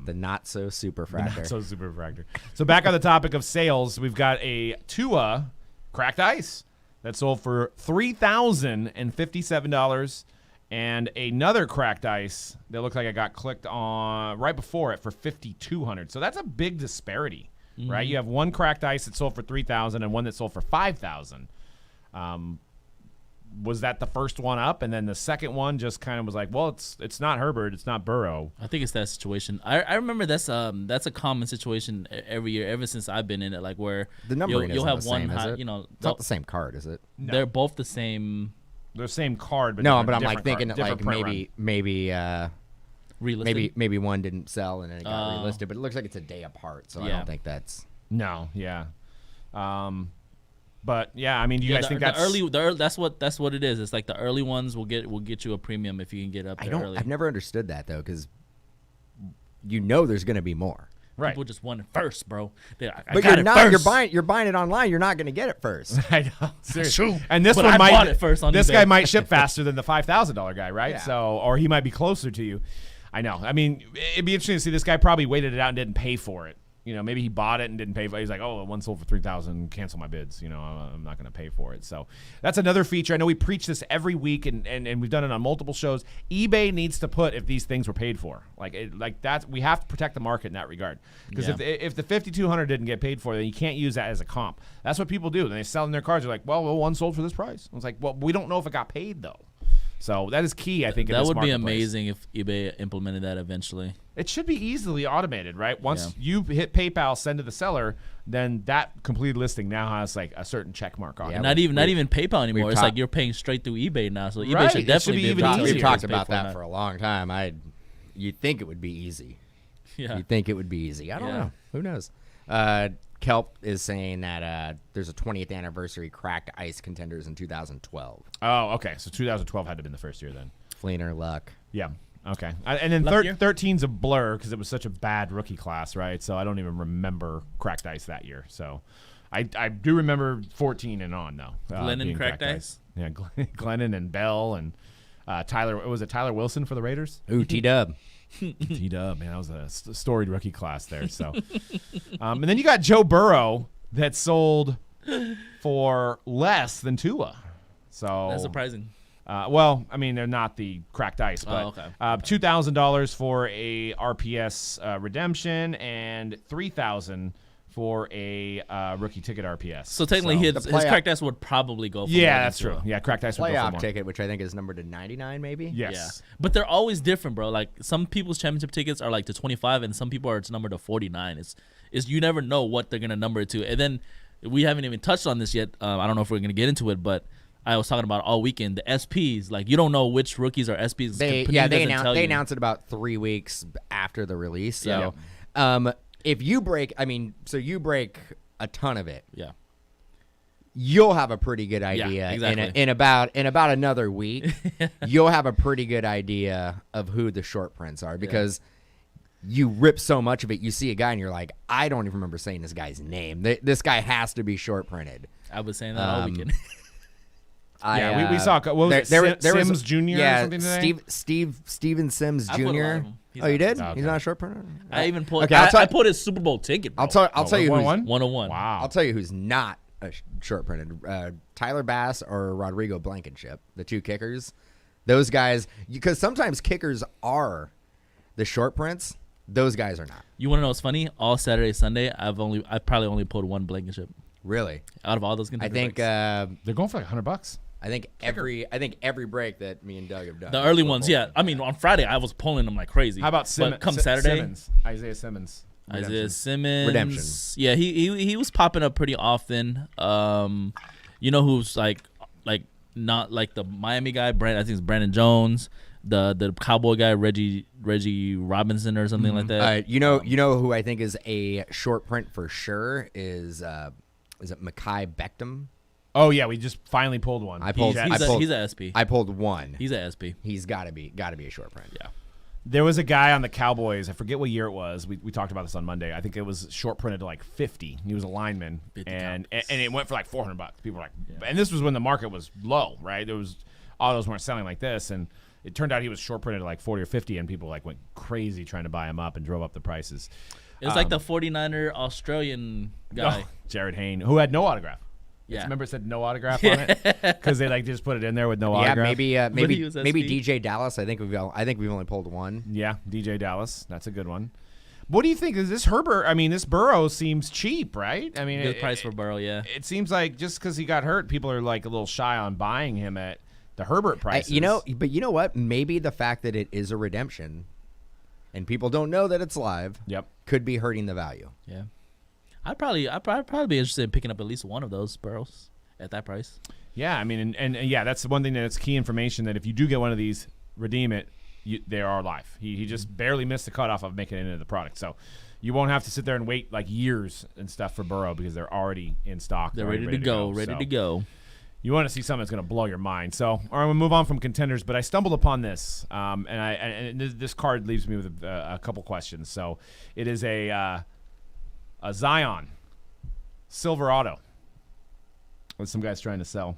The not so superfractor. Not so Superfractor. So back on the topic of sales, we've got a Tua cracked ice that sold for $3,057, and another cracked ice that looked like it got clicked on right before it for $5,200. So that's a big disparity, right? You have one cracked ice that sold for $3,000 and one that sold for $5,000. Was that the first one up, and then the second one just kind of was like, well, it's not Herbert, it's not Burrow. I think it's that situation. I remember that's a common situation every year ever since I've been in it. Like where The numbering you'll isn't have the one same, is high, it? It's not the same card, is it? No. They're both the same. They're the same card, but No, different- but I'm like different thinking card, that like different print run. Relisted. maybe one didn't sell and then it got Oh. relisted, but it looks like it's a day apart, so I Yeah. don't think that's. No, yeah. But yeah, I mean, do you guys think that's that's what it is. It's like the early ones will get you a premium if you can get up there early. I've never understood that though, because there's going to be more. Right. People just want it first, bro. I But got you're it not. first. You're buying it online. You're not going to get it first. I know. Seriously. true. And this But one I might. bought it first on this eBay. guy might ship faster than the $5,000 guy, right? Yeah. So, or he might be closer to you. I know. I mean, it'd be interesting to see. This guy probably waited it out and didn't pay for it. You know, maybe he bought it and didn't pay for it. He's like, oh, one sold for $3,000. Cancel my bids. You know, I'm not going to pay for it. So that's another feature. I know we preach this every week, and we've done it on multiple shows. eBay needs to put if these things were paid for. Like that's we have to protect the market in that regard. Because if the 5,200 didn't get paid for, then you can't use that as a comp. That's what people do. Then they sell in their cars. They're like, well, one sold for this price. I was like, well, we don't know if it got paid though. So that is key, I think. In that this would be marketplace. amazing if eBay implemented that eventually. It should be easily automated, right? Once you hit PayPal, send to the seller, then that completed listing now has like a certain check mark on Yeah, it. Not even PayPal anymore. It's talked- like you're paying straight through eBay now. So eBay Right. should It should definitely be able even to tell easier. you We've what talked to pay about for that now. for a long time. You'd think it would be easy. Yeah. You'd think it would be easy. I don't Yeah. know. Who knows? Kelp is saying that there's a 20th anniversary cracked ice contenders in 2012. Oh, okay. So 2012 had to have been the first year then. Fleener luck. Yeah. Okay. And then Luck year? 13's a blur because it was such a bad rookie class, right? So I don't even remember cracked ice that year. So I do remember 14 and on though. Glennon being cracked ice? Yeah, Glennon and Bell and Tyler. Was it Tyler Wilson for the Raiders? Ooh, T-Dub. T-Dub, man, that was a storied rookie class there. So, and then you got Joe Burrow that sold for less than Tua. So That's surprising. Well, I mean, they're not the cracked ice, but okay. $2,000 for a RPS redemption and $3,000 for a rookie ticket RPS. So technically, his playoff- cracked ice would probably go for more yeah, than that's true. Tua. Yeah, cracked ice would go for Playoff more. ticket, which I think is numbered to 99 maybe? Yes. Yeah, but they're always different, bro. Like some people's championship tickets are like to 25, and some people are it's numbered to 49. It's you never know what they're gonna number it to. And then we haven't even touched on this yet. I don't know if we're gonna get into it, but I was talking about all weekend the SPs. Like you don't know which rookies are SPs. They Panini doesn't tell they you. announced it about 3 weeks after the release. So, Yeah. If you break, you break a ton of it. Yeah. You'll have a pretty good idea exactly. in about another week. You'll have a pretty good idea of who the short prints are because you rip so much of it. You see a guy and you're like, I don't even remember saying this guy's name. This guy has to be short printed. I was saying that all weekend. Yeah, we saw. What was it? Sims Jr. Yeah, or something today? Steven Sims I put a lot Jr. of them. He's Oh, you not- did? Okay. He's not a short printer. I even put. Okay, I put his Super Bowl ticket. Bro. I'll tell you who's 101. Wow. I'll tell you who's not a short printed. Tyler Bass or Rodrigo Blankenship, the two kickers. Those guys, because sometimes kickers are the short prints. Those guys are not. You want to know what's funny? All Saturday, Sunday, I probably only pulled one Blankenship Really? out of all those. I think They're going for like $100. I think every break that me and Doug have done. the early ones, yeah. I mean, on Friday I was pulling them like crazy. How about But come Saturday, Simmons? Isaiah Simmons. Isaiah Redemption. Simmons. Redemption. Yeah, he was popping up pretty often. You know who's like not like the Miami guy, I think it's Brandon Jones, the Cowboy guy, Reggie Robinson or something like that. You know who I think is a short print for sure is it Mekhi Beckham? Oh yeah, we just finally pulled one. I pulled- He's a SP. I pulled one. He's a SP. He's got to be a short print. Yeah. There was a guy on the Cowboys. I forget what year it was. We talked about this on Monday. I think it was short printed to like 50. He was a lineman, 50 and it went for like $400. People were like, and this was when the market was low, right? There was autos weren't selling like this, and it turned out he was short printed to like 40 or 50, and people like went crazy trying to buy him up and drove up the prices. It was like the 49er Australian guy. Oh, Jared Hayne, who had no autograph. Yeah. Remember it said no autograph on it because they like just put it in there with no Yeah, autograph. But he was maybe SP. DJ Dallas. I think we've only pulled one. Yeah, DJ Dallas. That's a good one. What do you think? Is this Herbert? I mean, this Burrow seems cheap, right? I mean, Good price for Burrow, yeah. It seems like just because he got hurt, people are like a little shy on buying him at the Herbert prices. But you know what? Maybe the fact that it is a redemption, and people don't know that it's live, Yep. could be hurting the value. Yeah. I'd probably be interested in picking up at least one of those Burrows at that price. Yeah, I mean, and yeah, that's the one thing that's key information that if you do get one of these, redeem it. They are live. He just barely missed the cutoff of making it into the product, so you won't have to sit there and wait like years and stuff for Burrow because they're already in stock. They're already ready to go. So, To go. You want to see something that's going to blow your mind. So, I'm going to move on from Contenders, but I stumbled upon this, and this card leaves me with a couple questions. So, it is a Zion Silver Auto. What some guy's trying to sell.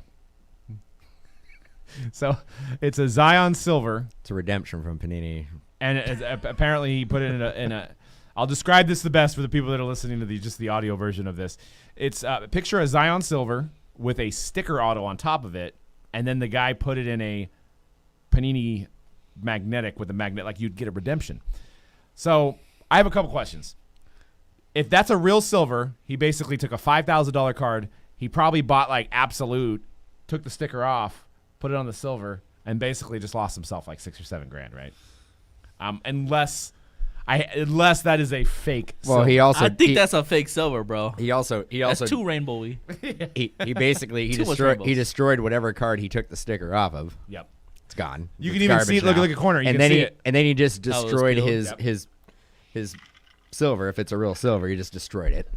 So, it's a Zion Silver. It's a redemption from Panini. And apparently he put it in a I'll describe this the best for the people that are listening to just the audio version of this. It's picture a Zion Silver with a sticker auto on top of it, and then the guy put it in a Panini magnetic with a magnet like you'd get a redemption. So I have a couple questions. If that's a real silver, he basically took a $5,000 card. He probably bought like Absolute, took the sticker off, put it on the silver, and basically just lost himself like $6 or $7 grand, right? Unless that is a fake. Well, silver. I think that's a fake silver, bro. He also That's too rainbowy. he basically Too much rainbows. he destroyed whatever card he took the sticker off of. Yep. It's gone. You It's can even garbage see it. Look now. at the corner. You and can then see he it. and then he just Oh, it was destroyed peeled? his silver. If it's a real silver, he just destroyed it.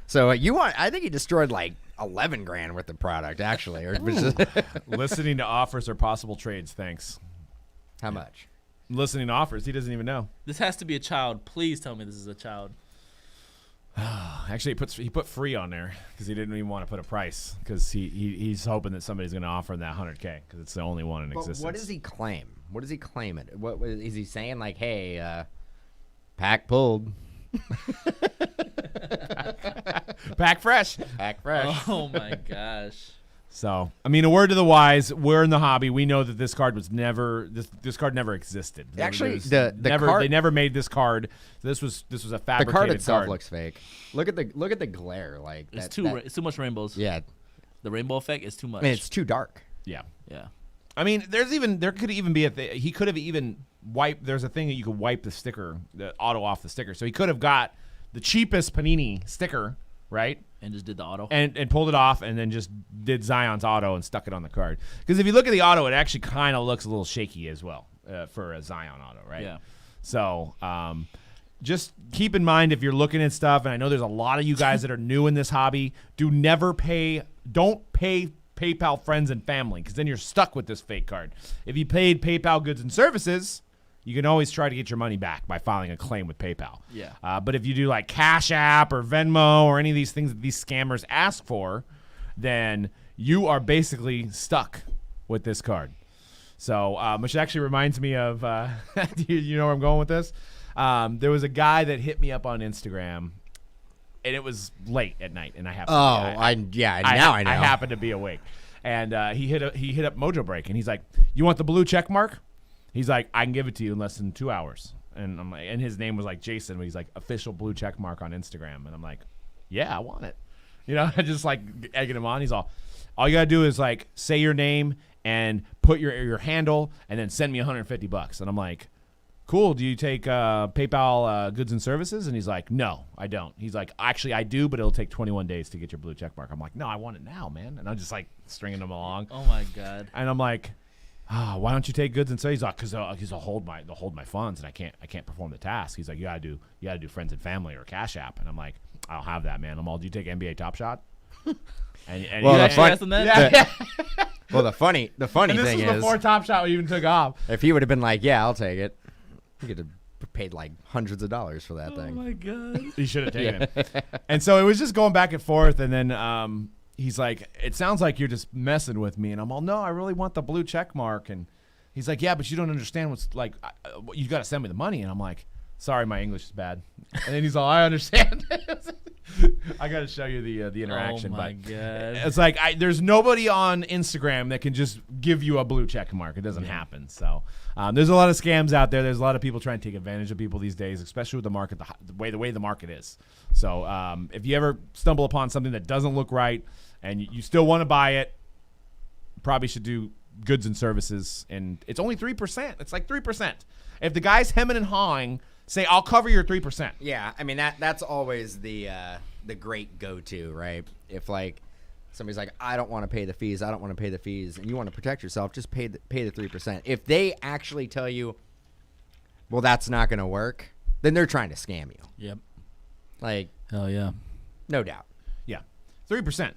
So I think he destroyed like 11 grand worth of product actually. Or Listening to offers or possible trades. Thanks. how much? Listening to offers. He doesn't even know. This has to be a child. Please tell me this is a child. Actually, he put free on there because he didn't even want to put a price because he's hoping that somebody's going to offer him that $100K because it's the only one in But existence. what does he claim? What does he claim it? What is he saying? Like, hey, pack pulled. Pack fresh. Pack fresh. Oh my gosh. So, I mean, a word to the wise. We're in the hobby. We know that this card was never this card never existed. Actually, There was the card, they never made this card. This was a the fabricated card itself card. looks fake. Look at the glare. Like It's that, it's too much rainbows. yeah. The rainbow effect is too much. I mean, it's too dark. Yeah. Yeah. I mean, there could even be he could have even wiped. There's a thing that you could wipe the auto off the sticker. So he could have got the cheapest Panini sticker, right? And just did the auto. And pulled it off and then just did Zion's auto and stuck it on the card. Because if you look at the auto, it actually kind of looks a little shaky as well for a Zion auto, right? Yeah. So just keep in mind if you're looking at stuff, and I know there's a lot of you guys that are new in this hobby, don't pay PayPal friends and family because then you're stuck with this fake card. If you paid PayPal goods and services, you can always try to get your money back by filing a claim with PayPal. Yeah. But if you do like Cash App or Venmo or any of these things that these scammers ask for, then you are basically stuck with this card. So, which actually reminds me of, you know where I'm going with this? There was a guy that hit me up on Instagram, and it was late at night, and I happened. Now I know. I happened to be awake, and he hit up Mojobreak, and he's like, "You want the blue check mark?" He's like, "I can give it to you in less than 2 hours." And I'm like, and his name was like Jason, but he's like official blue check mark on Instagram, and I'm like, "Yeah, I want it." You know, I just like egging him on. He's all you gotta do is like say your name and put your handle, and then send me $150. And I'm like, cool. Do you take PayPal goods and services? And he's like, no, I don't. He's like, actually, I do, but it'll take 21 days to get your blue check mark. I'm like, no, I want it now, man. And I'm just like stringing him along. Oh my god. And I'm like, why don't you take goods and services? He's like, because they'll hold my funds, and I can't perform the task. He's like, you gotta do friends and family or Cash App. And I'm like, I don't have that, man. I'm all, do you take NBA Top Shot? And Well, You the actually fun- asked him that? Well, the funny and this thing was is, before Top Shot even took off. if he would have been like, "Yeah, I'll take it," he could have paid like hundreds of dollars for that Oh thing. my god. He should have taken it. And so it was just going back and forth. And then he's like, it sounds like you're just messing with me. And I'm all, no, I really want the blue check mark. And he's like, yeah, but you don't understand what's like, you got to send me the money. And I'm like, sorry, my English is bad. And then he's all, I understand. I got to show you the interaction. Oh my but god. it's like, there's nobody on Instagram that can just give you a blue check mark. It doesn't happen. So there's a lot of scams out there. There's a lot of people trying to take advantage of people these days, especially with the market, the way the market is. So if you ever stumble upon something that doesn't look right and you still want to buy it, probably should do goods and services. And it's only 3%. It's like 3%. If the guy's hemming and hawing, say, I'll cover your 3%. Yeah, I mean that's always the great go-to, right? If like somebody's like, I don't want to pay the fees, and you want to protect yourself, just pay the 3%. If they actually tell you, well, that's not going to work, then they're trying to scam you. Yep. Like, Hell yeah. no doubt. Yeah, 3%.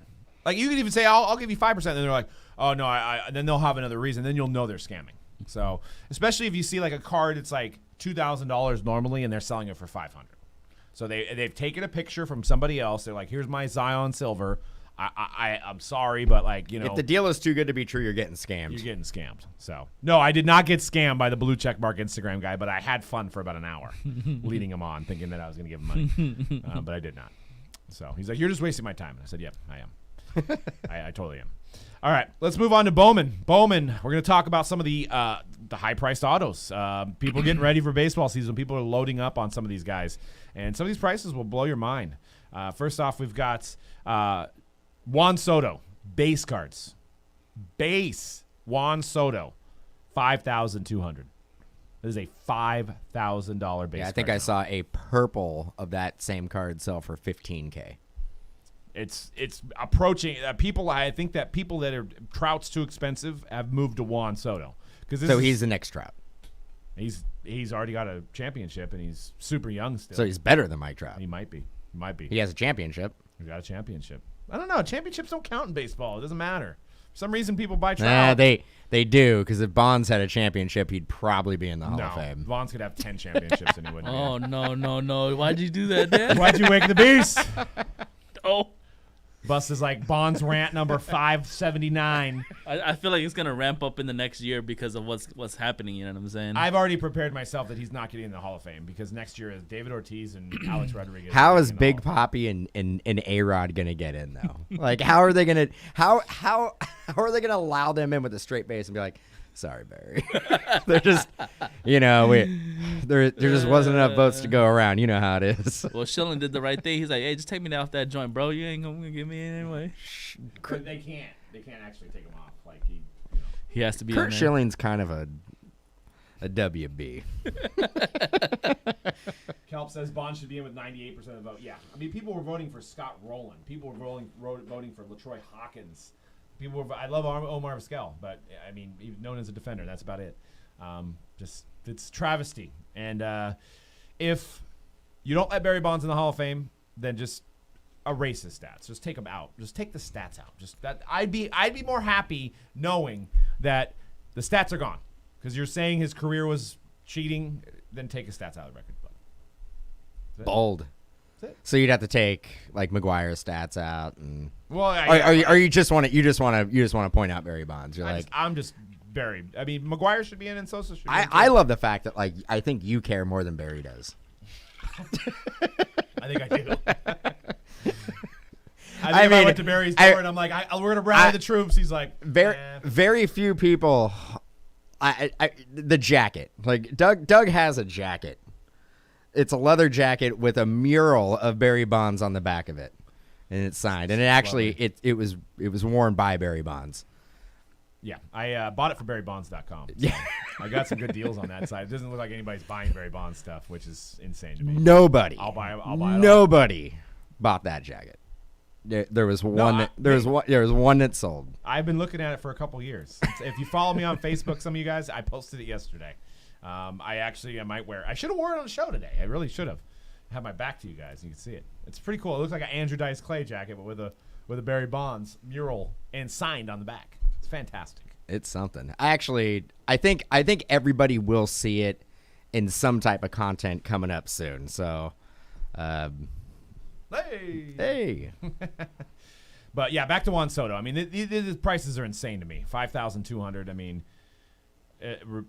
Like you can even say, I'll give you 5%. And they're like, oh no, and then they'll have another reason. Then you'll know they're scamming. So especially if you see like a card, it's like $2,000 normally, and they're selling it for $500. So they've taken a picture from somebody else. They're like, here's my Zion Silver. I'm sorry, but like, you know, if the deal is too good to be true, you're getting scammed. You're getting scammed. So no, I did not get scammed by the blue check mark Instagram guy, but I had fun for about an hour leading him on, thinking that I was going to give him money, but I did not. So he's like, you're just wasting my time. And I said, yep, I am. I totally am. All right, let's move on to Bowman. Bowman, we're going to talk about some of the high-priced autos. People getting ready for baseball season. People are loading up on some of these guys, and some of these prices will blow your mind. First off, we've got Juan Soto, base cards. Base Juan Soto, $5,200. This is a $5,000 base. Yeah, I think I saw a purple of that same card sell for $15K. It's approaching people. I think that people that are Trout's too expensive have moved to Juan Soto so he's the next Trout. He's already got a championship and he's super young still. So he's better than Mike Trout. He might be. He has a championship. He's got a championship. I don't know. Championships don't count in baseball. It doesn't matter. For some reason, people buy Trout. Nah, they do, because if Bonds had a championship, he'd probably be in the Hall of Fame. Bonds could have 10 championships and he wouldn't. Oh, no. Why'd you do that, Dan? Why'd you wake the beast? Oh. Bust is like Bonds rant number 579. I feel like it's gonna ramp up in the next year because of what's happening. You know what I'm saying? I've already prepared myself that he's not getting in the Hall of Fame because next year is David Ortiz and Alex Rodriguez. How is Big Papi and A-Rod gonna get in though? Like, how are they gonna allow them in with a straight base and be like, sorry, Barry? They're just, there just wasn't enough votes to go around. You know how it is. Well, Schilling did the right thing. He's like, hey, just take me off that joint, bro. You ain't gonna get me in anyway. But they can't. They can't actually take him off. Like he has to be. Kurt Schilling's kind of a WB. Kelp says Bond should be in with 98% of the vote. Yeah, I mean, people were voting for Scott Rowland. People were voting for LaTroy Hawkins. I love Omar Vizquel, but I mean, he's known as a defender. That's about it. It's travesty. And if you don't let Barry Bonds in the Hall of Fame, then just erase his stats. Just take them out. Just take the stats out. Just that I'd be more happy knowing that the stats are gone, because you're saying his career was cheating. Then take his stats out of the record book. Bold. So you'd have to take like McGuire's stats out, and you just want to point out Barry Bonds. I'm just Barry. I mean, McGuire should be in, and Sosa should be in. I love the fact that I think you care more than Barry does. I think I do. I went to Barry's door and I'm like, we're gonna rally the troops. He's like, very few people. The jacket, like Doug has a jacket. It's a leather jacket with a mural of Barry Bonds on the back of it, and it's signed. And it actually it was worn by Barry Bonds. Yeah, I bought it for BarryBonds.com. So yeah, I got some good deals on that side. It doesn't look like anybody's buying Barry Bonds stuff, which is insane to me. Nobody. I'll buy it. Nobody bought that jacket. There was one. There was one that sold. I've been looking at it for a couple years. If you follow me on Facebook, some of you guys, I posted it yesterday. I might wear. I should have worn it on the show today. I really should have. Have my back to you guys. You can see it. It's pretty cool. It looks like an Andrew Dice Clay jacket, but with a Barry Bonds mural and signed on the back. It's fantastic. It's something. I think everybody will see it in some type of content coming up soon. So, hey. But yeah, back to Juan Soto. I mean, the prices are insane to me. $5,200. I mean,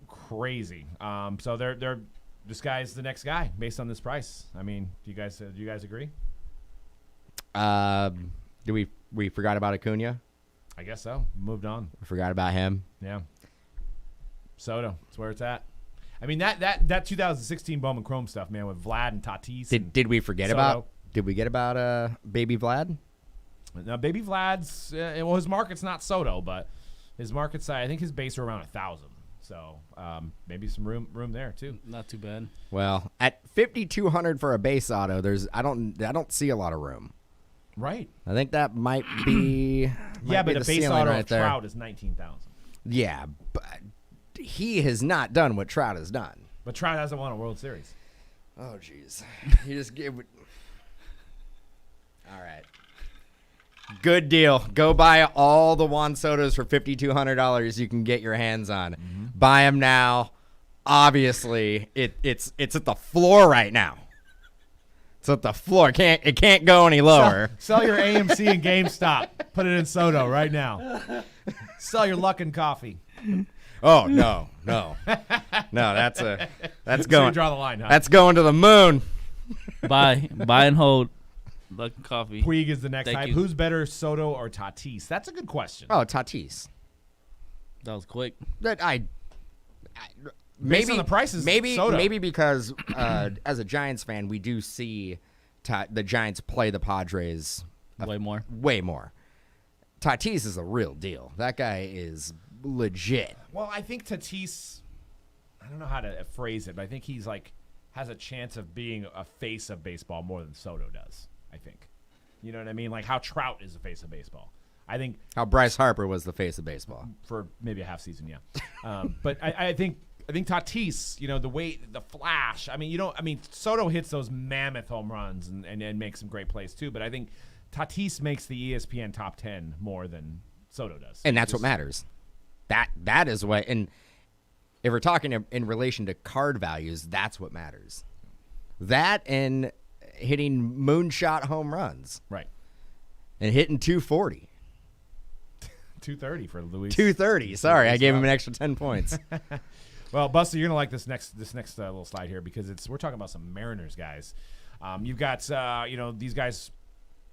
crazy. So they're this guy's the next guy based on this price. I mean, do you guys agree? We forgot about Acuna? I guess so. Moved on. We forgot about him. Yeah. Soto. That's where it's at. I mean, that 2016 Bowman Chrome stuff, man, with Vlad and Tatis. Did we forget about? Did we get about Baby Vlad? Now, Baby Vlad's his market's not Soto, but his market size, I think his base are around 1,000. So maybe some room there too. Not too bad. Well, at $5,200 for a base auto, I don't see a lot of room. Right. I think that might be. But a base auto right of Trout is 19,000. Yeah, but he has not done what Trout has done. But Trout hasn't won a World Series. Oh, jeez. He just gave. All right. Good deal. Go buy all the Juan Sotos for $5,200 you can get your hands on. Buy them now. Obviously, it's at the floor right now. It's at the floor. It can't go any lower. Sell your AMC and GameStop. Put it in Soto right now. Sell your Luckin Coffee. Oh no. That's So going. you draw the line, huh? That's going to the moon. Buy and hold. Luck coffee. Puig is the next Thank hype. you. Who's better, Soto or Tatis? That's a good question. Oh, Tatis. That was quick. That Based on the prices, Soto. maybe because as a Giants fan, we do see the Giants play the Padres Way more. way more. Tatis is a real deal. That guy is legit. Well, I think Tatis, I don't know how to phrase it, but I think he's like has a chance of being a face of baseball more than Soto does, I think. You know what I mean? Like how Trout is the face of baseball. I think How Bryce Harper was the face of baseball. for maybe a half season, yeah. But I think Tatis, the flash. I mean, Soto hits those mammoth home runs and makes some great plays too. But I think Tatis makes the ESPN top 10 more than Soto does. And that's what matters. That is what. And if we're talking in relation to card values, that's what matters. That and hitting moonshot home runs Right. and hitting 240. 230 for Luis. 230. Sorry, I gave him an extra 10 points. Well, Buster, you're gonna like this next little slide here because we're talking about some Mariners guys. You've got these guys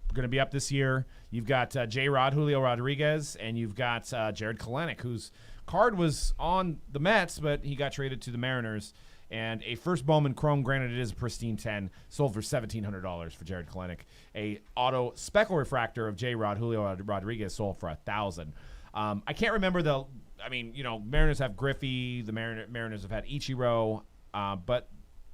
are gonna be up this year. You've got J-Rod, Julio Rodriguez, and you've got Jared Kelenic, whose card was on the Mets, but he got traded to the Mariners. And a first Bowman Chrome, granted it is a pristine 10, sold for $1,700 for Jared Kelenic. A auto speckle refractor of J-Rod, Julio Rodriguez, sold for $1,000. I can't remember Mariners have Griffey, the Mariners have had Ichiro, but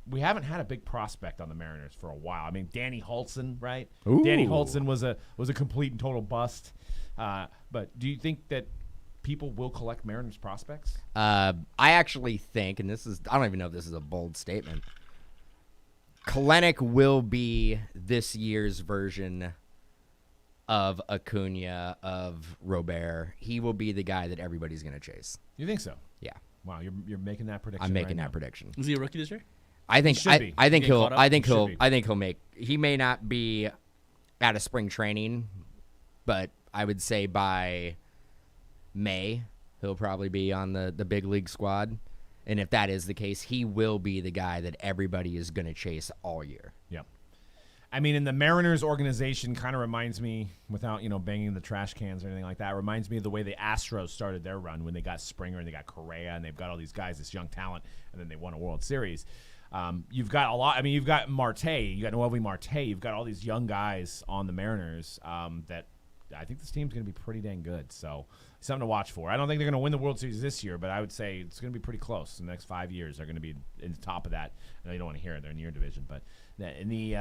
we haven't had a big prospect on the Mariners for a while. I mean, Danny Hultzen, right? Ooh. Danny Hultzen was a complete and total bust. But do you think that people will collect Mariners prospects? I actually think, and I don't even know if this is a bold statement, Kelenic will be this year's version of Acuna, of Robert. He will be the guy that everybody's going to chase. You think so? Yeah. Wow, you're making that prediction. I'm making right that now. prediction. Is he a rookie this year? I think should be. I think Getting he'll caught up? I think He should he'll be. I think he'll make. He may not be out of spring training, but I would say by May he'll probably be on the big league squad. And if that is the case, he will be the guy that everybody is going to chase all year. Yep. I mean, in the Mariners organization kind of reminds me, without banging the trash cans or anything like that, reminds me of the way the Astros started their run when they got Springer and they got Correa and they've got all these guys, this young talent, and then they won a World Series. You've got a lot. I mean, you've got Marte, you got Noelvi Marte, you've got all these young guys on the Mariners that I think this team's going to be pretty dang good. So something to watch for. I don't think they're going to win the World Series this year, but I would say it's going to be pretty close. In the next 5 years, they're going to be in the top of that. I know you don't want to hear it; they're in your division, but in the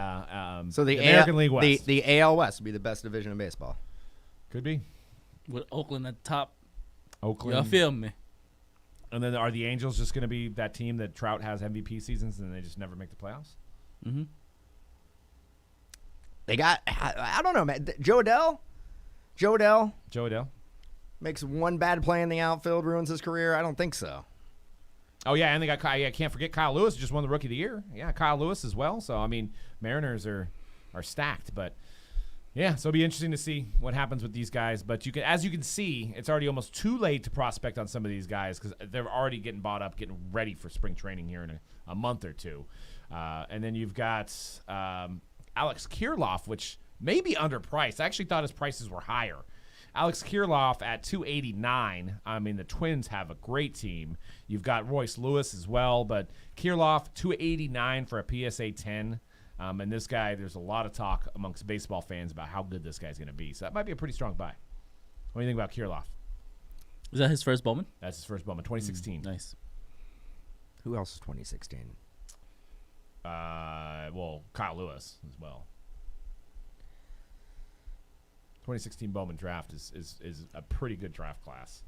So the American League West, the AL West will be the best division of baseball. could be With Oakland at the top. Oakland. Y'all feel me? And then are the Angels just going to be that team that Trout has MVP seasons and they just never make the playoffs? Mm-hmm. They got I don't know, man. Joe Adell makes one bad play in the outfield, ruins his career. I don't think so. Oh yeah, and they got I can't forget Kyle Lewis just won the Rookie of the Year. Yeah, Kyle Lewis as well. So I mean, Mariners are stacked, but yeah, so it'll be interesting to see what happens with these guys. But as you can see, it's already almost too late to prospect on some of these guys because they're already getting bought up, getting ready for spring training here in a month or two. And then you've got Alex Kirloff, which may be underpriced. I actually thought his prices were higher. Alex Kirloff at $289. I mean, the Twins have a great team. You've got Royce Lewis as well, but Kirloff, $289 for a PSA 10. And this guy, there's a lot of talk amongst baseball fans about how good this guy's going to be. So that might be a pretty strong buy. What do you think about Kirloff? Is that his first Bowman? That's his first Bowman, 2016. Nice. Who else is 2016? Well, Kyle Lewis as well. 2016 Bowman draft is a pretty good draft class.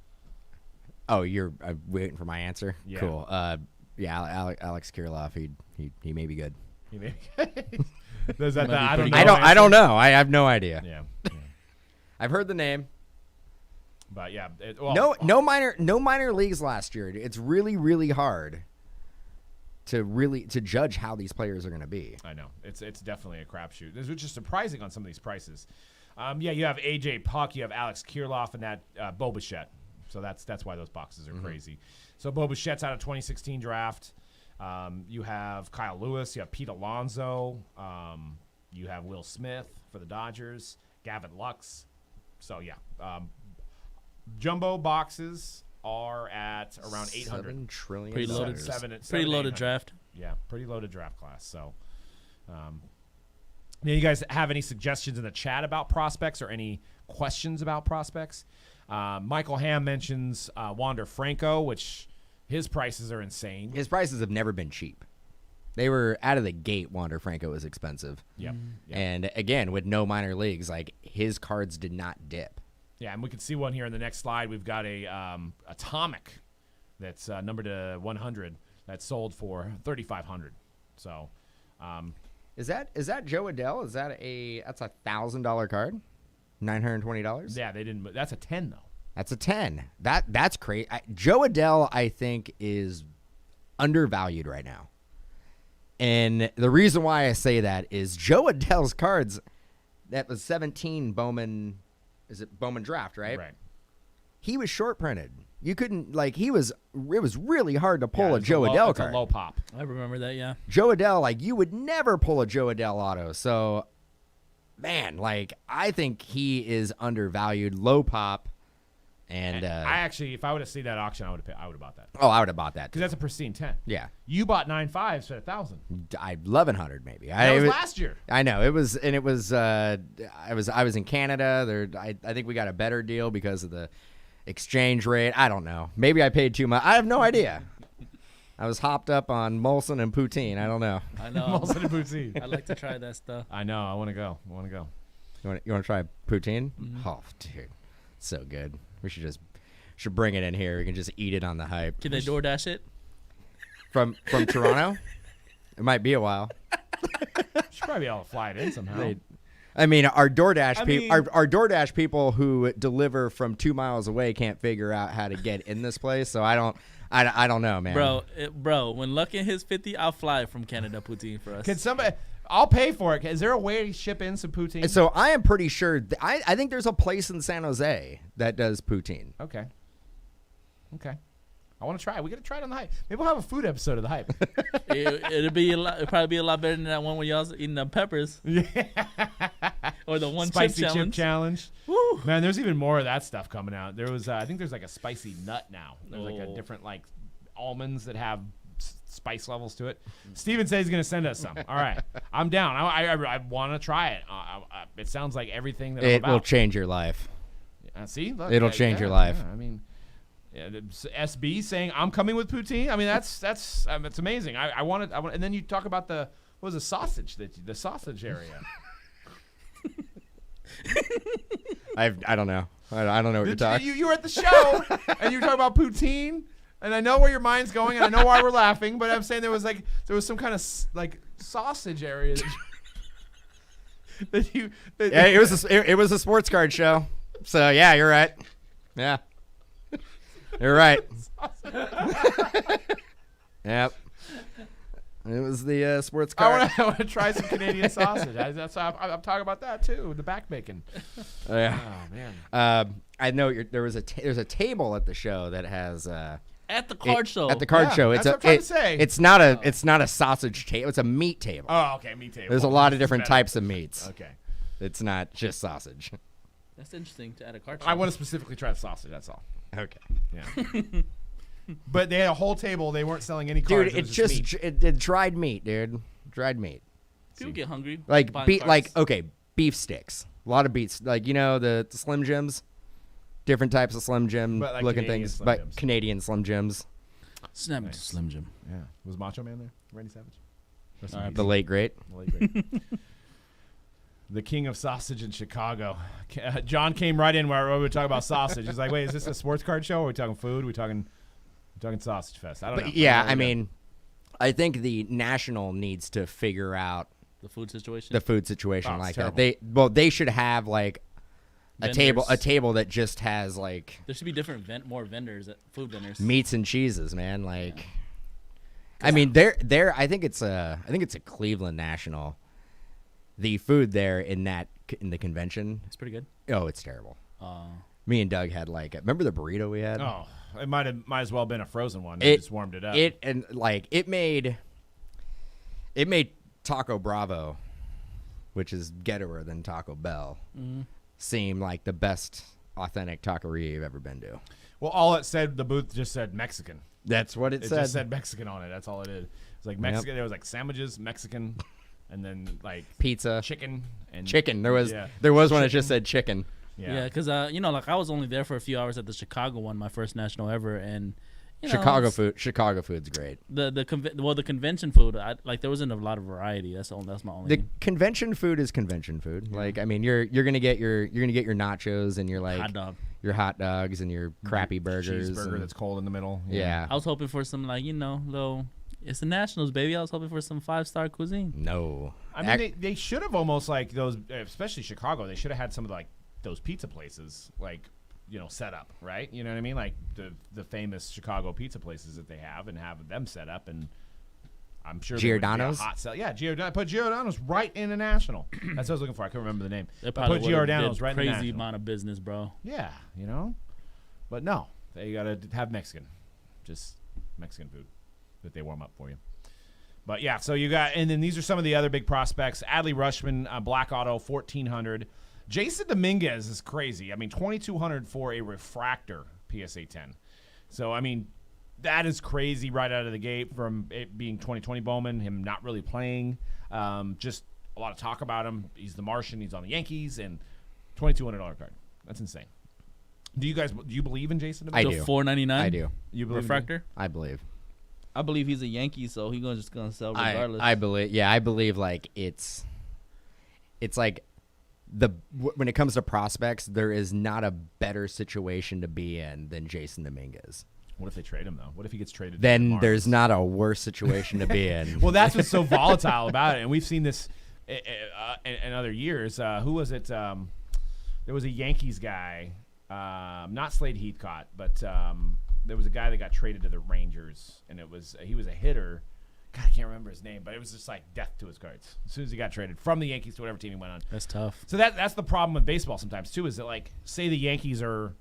Oh, you're waiting for my answer? Yeah. Cool. Yeah, Alex Kirloff, he may be good. Is that Might be I don't pretty know. good. I don't know. I have no idea. Yeah. I've heard the name. But yeah, No minor leagues last year. It's really, really hard to judge how these players are going to be. I know it's definitely a crapshoot. This is just surprising on some of these prices. You have AJ Puck, you have Alex Kirloff, and that Bo Bichette. So that's why those boxes are crazy. So Bo Bichette's out of 2016 draft. You have Kyle Lewis, you have Pete Alonso, you have Will Smith for the Dodgers, Gavin Lux. So yeah, jumbo boxes are at around 800. 7 trillion. Pretty loaded. Pretty Loaded draft. Yeah, pretty loaded draft class. So, you guys have any suggestions in the chat about prospects or any questions about prospects? Michael Ham mentions Wander Franco, which his prices are insane. His prices have never been cheap. They were out of the gate. Wander Franco was expensive. Yep. And again, with no minor leagues, like his cards did not dip. Yeah, and we can see one here in the next slide. We've got a Atomic that's numbered to 100 that's sold for $3,500. So, is that Joe Adell? That's $1,000 card, $920. yeah, they didn't. That's a 10 though. That's a 10. That's crazy. Joe Adell, I think, is undervalued right now. And the reason why I say that is Joe Adell's cards, that was 17 Bowman, is it Bowman draft, right? Right. He was short printed. You couldn't, it was really hard to pull Yeah, a it's Joe Adell it's card. a low pop. I remember that. Yeah. Joe Adell, you would never pull a Joe Adell auto. So, man, I think he is undervalued, low pop. And I actually, if I would have seen that auction, I would have bought that I would have bought that because too. that's a pristine 10. Yeah. You bought 9.5s for 1,000. 1,100 maybe. That was last year. I know it was, and it was. I was in Canada. I think we got a better deal because of the exchange rate. I don't know. Maybe I paid too much. I have no idea. I was hopped up on Molson and poutine. I don't know. I know. Molson and poutine. I'd like to try that stuff. I know. I want to go. You want to try poutine? Oh, dude, so good. We should bring it in here. We can just eat it on the hype. Can they DoorDash it? From Toronto? It might be a while. Should probably be able to fly it in somehow. I mean, our DoorDash people who deliver from 2 miles away can't figure out how to get in this place. So I don't know, man. Bro, when Luck in his 50, I'll fly from Canada poutine for us. Can somebody? I'll pay for it. Is there a way to ship in some poutine? So I am pretty sure. I think there's a place in San Jose that does poutine. Okay. I want to try it. We got to try it on the hype. Maybe we'll have a food episode of the hype. It'd probably be a lot better than that one where y'all's eating the peppers. Yeah. Or the one spicy chip challenge. Woo. Man, there's even more of that stuff coming out. There was, I think there's a spicy nut now. There's a different almonds that have spice levels to it. Steven says he's going to send us some. All right. I'm down. I want to try it. It sounds like everything that I'm about. It will change your life. See? Look, It'll change your life. Yeah, I mean, SB saying I'm coming with poutine. I mean, that's amazing. I want it. And then you talk about the sausage the sausage area. I don't know. I don't know what you're talking. You were at the show and you were talking about poutine, and I know where your mind's going, and I know why we're laughing. But I'm saying there was some kind of sausage area that you. Yeah, it was a sports card show. So yeah, you're right. Yeah, you're right. Yep. It was the sports card. I want to try some Canadian sausage. I'm talking about that too. The back bacon. Yeah. Oh man. I know there's a table at the show that has at the card show. At the card show, that's what I'm trying to say. It's not a sausage table. It's a meat table. Oh, okay, meat table. There's a lot of different types of meats. Okay. It's not just sausage. That's interesting to add a card show. I want to specifically try the sausage. That's all. Okay. Yeah. But they had a whole table. They weren't selling any cards. Dude, it's just it dried meat, dude. Dried meat. People get hungry. Beef sticks. A lot of beef, the Slim Jims, different types of Slim Jim looking Canadian things, Slim but Jims. Canadian Slim Jims. Snap Nice. Slim Jim. Yeah. Was Macho Man there? Randy Savage? Rest in All right, peace. The late great. The late great. The king of sausage in Chicago. John came right in where we were talking about sausage. He's like, "Wait, is this a sports card show? Or are we talking food? Are we talking sausage fest?" I don't know. Yeah, I mean, I think the National needs to figure out The food situation. the food situation Oh, it's like terrible. that. They should have a table that just has like There should be different more vendors, food vendors. meats and cheeses, man. Like, I mean, they're. I think it's a Cleveland National. The food there in the convention. It's pretty good. Oh, it's terrible. Me and Doug had remember the burrito we had? Oh, it might as well have been a frozen one. They just warmed it up. It made Taco Bravo, which is ghettoer than Taco Bell, seem like the best authentic taqueria you've ever been to. Well, all it said, the booth just said Mexican. That's what it said. It just said Mexican on it. That's all it is. It's like Mexican. Yep. There was like sandwiches, Mexican, and then like pizza, chicken, and chicken. There was one that just said chicken. Yeah, because like I was only there for a few hours at the Chicago one, my first national ever, and Chicago food's great. The convention food, there wasn't a lot of variety. That's my only. The convention food is convention food. Yeah. Like, I mean, you're gonna get your nachos and your your hot dogs and your crappy burgers, cheeseburger that's cold in the middle. Yeah. I was hoping for some little. It's the Nationals, baby. I was hoping for some 5-star cuisine. No, I mean they should have almost like those, especially Chicago. They should have had some of those pizza places set up, right? You know what I mean? Like the famous Chicago pizza places that they have, and have them set up, and I'm sure Giordano's. Hot sell. Yeah, Giordano. I put Giordano's right in the National. That's what I was looking for. I couldn't remember the name. They put Giordano's right in the National. Crazy amount of business, bro. Yeah, but no, they gotta have Mexican, just Mexican food that they warm up for you. But yeah, so you got, and then these are some of the other big prospects. Adley Rutschman, Black Auto, 1,400. Jason Dominguez is crazy. I mean, 2,200 for a refractor PSA 10. So, I mean, that is crazy right out of the gate from it being 2020 Bowman, him not really playing. Just a lot of talk about him. He's the Martian. He's on the Yankees, and $2,200 card. That's insane. Do you believe in Jason Dominguez? I do. $4.99. I do. You believe refractor? I believe. I believe he's a Yankee, so he's just gonna sell regardless. I believe. Yeah, I believe it's like when it comes to prospects, there is not a better situation to be in than Jason Dominguez. What if they trade him, though? What if he gets traded? Then there's not a worse situation to be in. Well, that's what's so volatile about it, and we've seen this in other years. Who was it? There was a Yankees guy, not Slade Heathcott, but there was a guy that got traded to the Rangers, and he was a hitter. God, I can't remember his name, but it was just like death to his cards as soon as he got traded from the Yankees to whatever team he went on. That's tough. So that's the problem with baseball sometimes too, is that say the Yankees are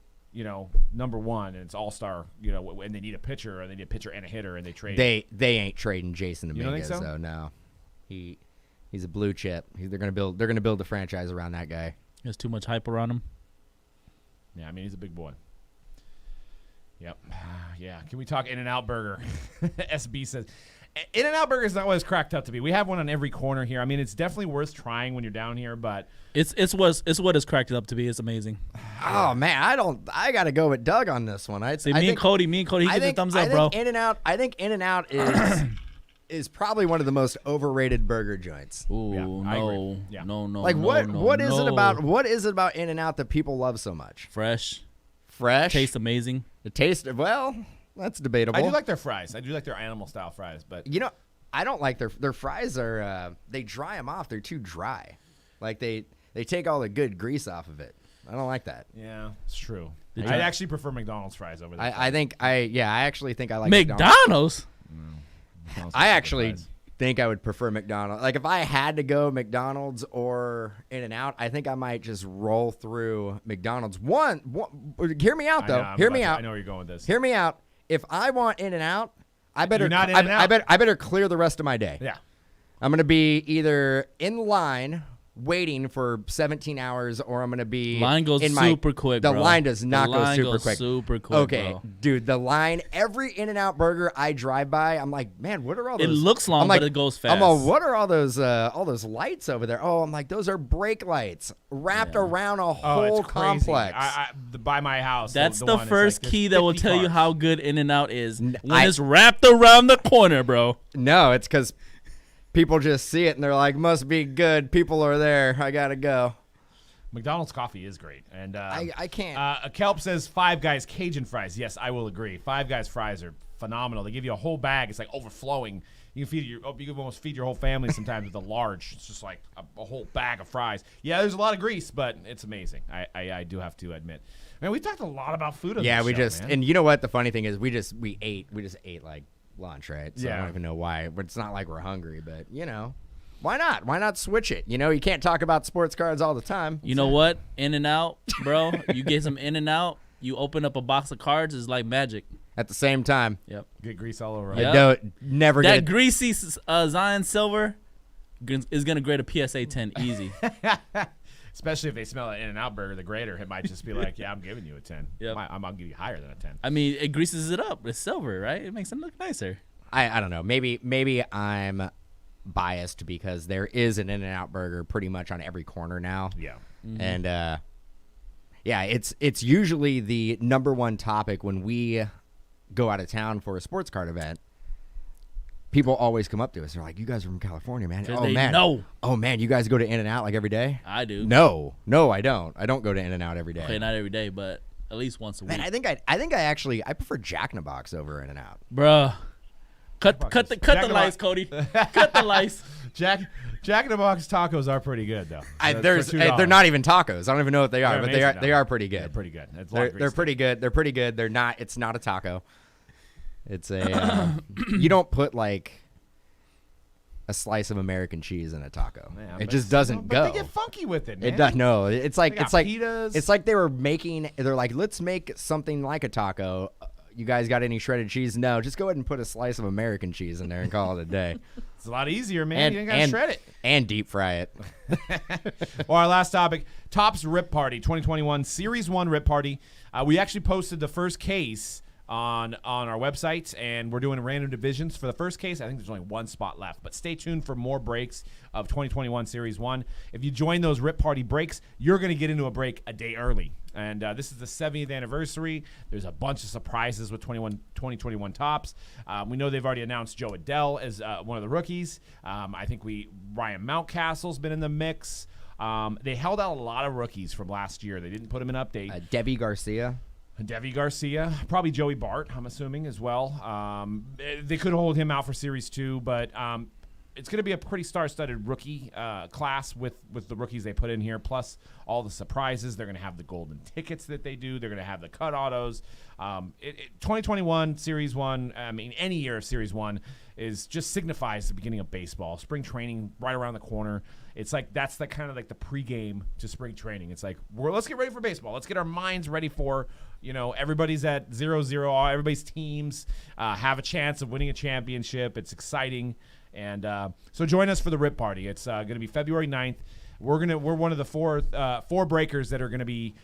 number one and it's all-star, and they need a pitcher, or they need a pitcher and a hitter, and they trade. They ain't trading Jason Dominguez, so? though. No, he's a blue chip. They're gonna build the franchise around that guy. There's too much hype around him. Yeah, I mean, he's a big boy. Yep. Yeah. Can we talk In-N-Out Burger? SB says, In-N-Out Burger is not what it's cracked up to be. We have one on every corner here. I mean, it's definitely worth trying when you're down here, but it's what it's cracked it up to be. It's amazing. Oh man, I gotta go with Doug on this one. Me and Cody, he gets a thumbs up, bro. I think In-N-Out is probably one of the most overrated burger joints. Ooh, yeah, no, yeah. no. Like what is it about In-N-Out that people love so much? Fresh, tastes amazing. The taste, well, that's debatable. I do like their fries. I do like their animal style fries, but I don't like their fries. Are they dry them off? They're too dry. Like they take all the good grease off of it. I don't like that. Yeah, it's true. I actually prefer McDonald's fries over there. I actually think I like McDonald's. I actually think I would prefer McDonald's. Like if I had to go McDonald's or In-N-Out, I think I might just roll through McDonald's. One hear me out though. Hear me out. I know where you're going with this. Hear me out. If I want In-N-Out, I better You're not In-N-Out. I better clear the rest of my day. Yeah. I'm gonna be either in line waiting for 17 hours, or I'm gonna be line goes super quick. The bro. line does not the line go super goes quick. Super quick. Okay, bro. dude, the line. Every In-N-Out burger I drive by, I'm like, man, what are all those? It looks long, but it goes fast. I'm like, what are all those lights over there? Oh, I'm like, those are brake lights wrapped around a whole complex. By my house. That's the one, first like, key that will tell you cars. how good In-N-Out is when it's wrapped around the corner, bro. No, it's because people just see it and they're like, must be good. People are there. I gotta go. McDonald's coffee is great, and I can't. Kelp says Five Guys Cajun fries. Yes, I will agree. Five Guys fries are phenomenal. They give you a whole bag. It's like overflowing, You can almost feed your whole family sometimes with a large. It's just like a whole bag of fries. Yeah, there's a lot of grease, but it's amazing. I do have to admit. Man, we talked a lot about food on this show, man. And you know what? The funny thing is, we just ate like lunch, right? So Yeah. I don't even know why. But it's not like we're hungry. But why not? Why not switch it? You can't talk about sports cards all the time. You know what? In-N-Out, bro. You get some In-N-Out. You open up a box of cards. It's like magic. At the same time, Yep. Get grease all over. Yep. I don't never That get. greasy Zion Silver is gonna grade a PSA 10 easy. Especially if they smell an In-N-Out burger, the grader, it might just be like, yeah, I'm giving you a 10. Yep. I'll give you higher than a 10. I mean, it greases it up. It's silver, right? It makes it look nicer. I don't know. Maybe I'm biased because there is an In-N-Out burger pretty much on every corner now. Yeah. And yeah, it's usually the number one topic when we go out of town for a sports card event. People always come up to us. They're like, "You guys are from California, man. Oh they man, know. Oh man, you guys go to In-N-Out like every day?" I do. No, I don't. I don't go to In-N-Out every day. Okay, not every day, but at least once a week. Man, I think I prefer Jack in the Box over In-N-Out. Bruh. Cut the Jack in the lights, Box. Cody. Cut the lights. Jack in the Box tacos are pretty good, though. They're not even tacos. I don't even know what they are, They're but amazing, they though. are pretty good. They're pretty good. It's a lot of They're grease pretty good. They're pretty good. They're not. It's not a taco. It's a. You don't put like a slice of American cheese in a taco. Man, it but just doesn't but go. They get funky with it, man. It does. No, it's like They got pitas. it's like they were making. They're like, let's make something like a taco. You guys got any shredded cheese? No, just go ahead and put a slice of American cheese in there and call it a day. It's a lot easier, man. You ain't got to shred it. And deep fry it. Well, our last topic, Topps Rip Party 2021 Series 1 Rip Party. We actually posted the first case on our website, and we're doing random divisions for the first case. I think there's only one spot left, but stay tuned for more breaks of 2021 Series 1. If you join those Rip Party breaks, you're going to get into a break a day early. And this is the 70th anniversary. There's a bunch of surprises with 2021 Topps. We know they've already announced Joe Adell as one of the rookies. I think Ryan Mountcastle's been in the mix. They held out a lot of rookies from last year. They didn't put them in update. Debbie Garcia. Debbie Garcia, probably Joey Bart, I'm assuming, as well. They could hold him out for Series 2, but it's going to be a pretty star-studded rookie class with the rookies they put in here, plus all the surprises. They're going to have the golden tickets that they do. They're going to have the cut autos. 2021 Series 1, I mean, any year of Series 1 just signifies the beginning of baseball. Spring training right around the corner. It's like that's the kind of like the pregame to spring training. It's like, let's get ready for baseball. Let's get our minds ready for, everybody's at 0-0. Everybody's teams have a chance of winning a championship. It's exciting. And so join us for the Rip Party. It's going to be February 9th. We're one of the four breakers that are going to be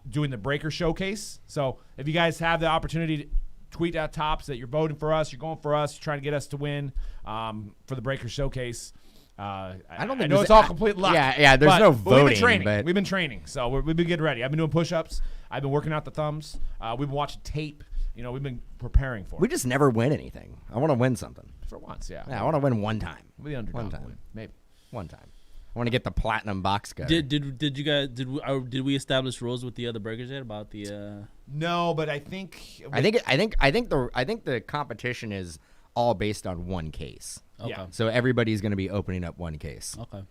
doing the breaker showcase. So if you guys have the opportunity to tweet out Topps that you're voting for us, you're going for us, you're trying to get us to win for the breaker showcase. I know it's all complete luck. Yeah. There's no voting. We've been training. We've been training, so we've been getting ready. I've been doing push-ups. I've been working out the thumbs. We've been watching tape. We've been preparing for it. We just never win anything. I want to win something. For once, yeah. Yeah, I want to win one time. We'll be the underdog. One time. Win, maybe. One time. I want to get the platinum box card. Did you guys did we establish rules with the other burgers yet about the? No, but I think the competition is all based on one case. Okay. Yeah. So everybody's going to be opening up one case. Okay,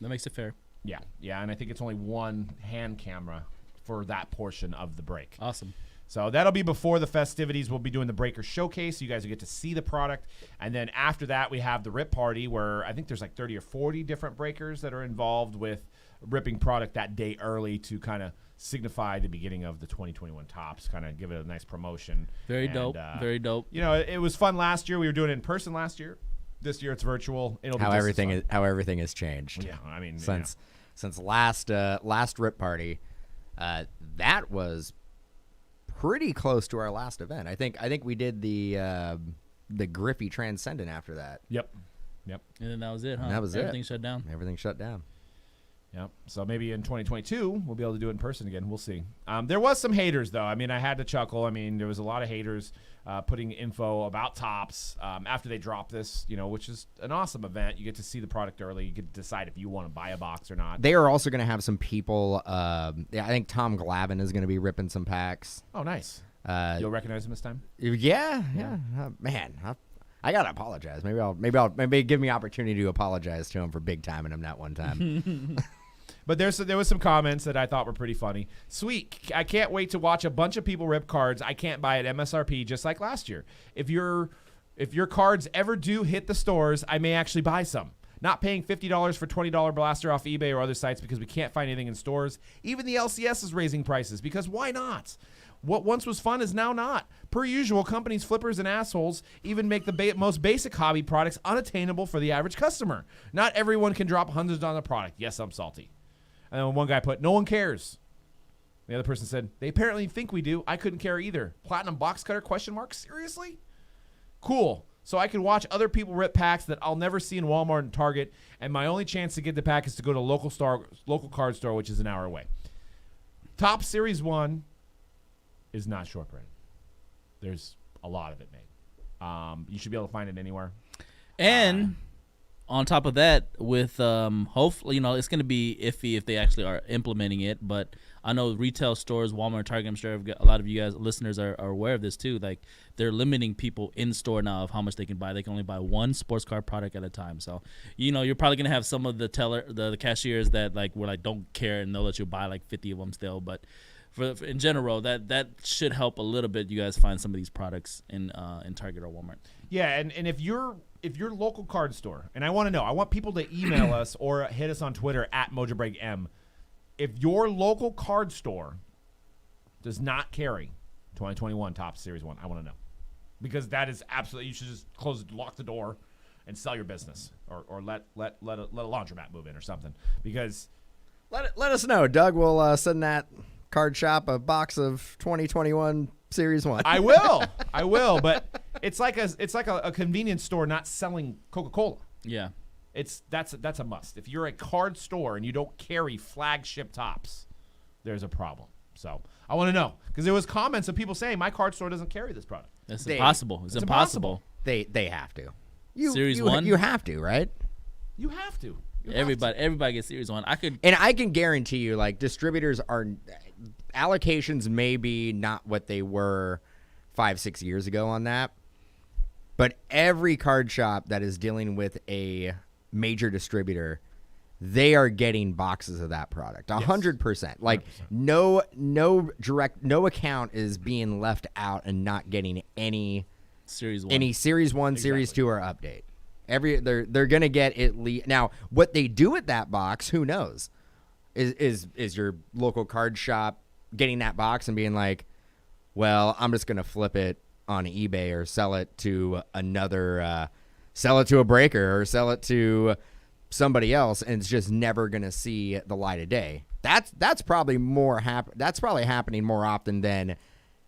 that makes it fair. Yeah, and I think it's only one hand camera for that portion of the break. Awesome. So that'll be before the festivities. We'll be doing the breaker showcase. You guys will get to see the product. And then after that, we have the Rip Party, where I think there's like 30 or 40 different breakers that are involved with ripping product that day early to kind of signify the beginning of the 2021 Topps, kind of give it a nice promotion. Very dope. Very dope. It was fun last year. We were doing it in person last year. This year it's virtual. It'll be How just as fun. everything has changed. Yeah, I mean, since last Rip Party, that was pretty close to our last event. I think we did the Griffey Transcendent after that. Yep. And then that was it, huh? And that was Everything it. shut down. Everything shut down. Yep. So maybe in 2022 we'll be able to do it in person again. We'll see. There was some haters though. I mean, I had to chuckle. I mean, there was a lot of haters putting info about Topps after they dropped this. Which is an awesome event. You get to see the product early. You get to decide if you want to buy a box or not. They are also going to have some people. I think Tom Glavine is going to be ripping some packs. Oh, nice. You'll recognize him this time. Yeah. Man, I gotta apologize. Maybe give me opportunity to apologize to him for big timing him that one time. But there was some comments that I thought were pretty funny. Sweet. I can't wait to watch a bunch of people rip cards I can't buy at MSRP just like last year. If your cards ever do hit the stores, I may actually buy some. Not paying $50 for $20 blaster off eBay or other sites because we can't find anything in stores. Even the LCS is raising prices because why not? What once was fun is now not. Per usual, companies, flippers, and assholes even make the most basic hobby products unattainable for the average customer. Not everyone can drop hundreds on a product. Yes, I'm salty. And then one guy put, no one cares. The other person said, they apparently think we do. I couldn't care either. Platinum box cutter, question mark? Seriously? Cool. So I can watch other people rip packs that I'll never see in Walmart and Target, and my only chance to get the pack is to go to a local card store, which is an hour away. Top Series 1 is not short print. There's a lot of it made. You should be able to find it anywhere. And on top of that, with hopefully, it's going to be iffy if they actually are implementing it. But I know retail stores, Walmart, Target, I'm sure a lot of you guys, listeners, are aware of this too. Like they're limiting people in store now of how much they can buy. They can only buy one sports card product at a time. So, you're probably going to have some of the cashiers that don't care and they'll let you buy like 50 of them still. But in general, that should help a little bit. You guys find some of these products in Target or Walmart. Yeah, and if your local card store, and I want to know, I want people to email us or hit us on Twitter at MojobreakM. If your local card store does not carry 2021 Topps Series 1, I want to know. Because that is absolutely, you should just lock the door and sell your business or let a laundromat move in or something. Because let us know. Doug will send that card shop a box of 2021 Series 1. I will, but it's like a convenience store not selling Coca-Cola. Yeah. That's a must. If you're a card store and you don't carry flagship Topps, there's a problem. So I want to know because there was comments of people saying my card store doesn't carry this product. It's impossible. It's impossible. They have to. Series 1? You have to, right? You have to. Everybody gets Series 1. I can guarantee you, like distributors are allocations may be not what they were 5-6 years ago on that, but every card shop that is dealing with a major distributor, they are getting boxes of that product 100%. Like 100%. No account is being left out and not getting any Series 1, exactly. Series 2 or update. They're gonna get at least. Now what they do with that box, who knows? Is your local card shop getting that box and being like, well, I'm just gonna flip it on eBay or sell it to another, sell it to a breaker or sell it to somebody else, and it's just never gonna see the light of day. That's probably that's probably happening more often than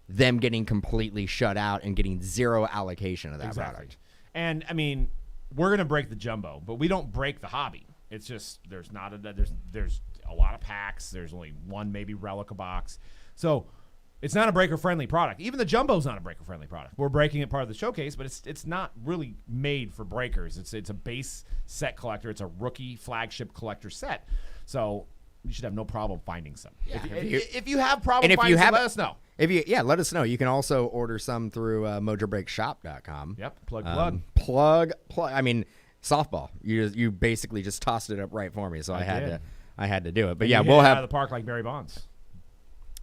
them getting completely shut out and getting zero allocation of that product. And I mean, we're gonna break the jumbo, but we don't break the hobby. It's just there's a lot of packs. There's only one maybe Relica box, so it's not a breaker-friendly product. Even the jumbo's not a breaker-friendly product. We're breaking it part of the showcase, but it's not really made for breakers. It's a base set collector. It's a rookie flagship collector set. So you should have no problem finding some. Yeah. If you have problems finding some, let us know. Let us know. You can also order some through mojobreakshop.com. Yep. Plug. Plug. I mean, softball. You basically just tossed it up right for me, so I had to do it. But yeah, we'll have out of the park like Barry Bonds.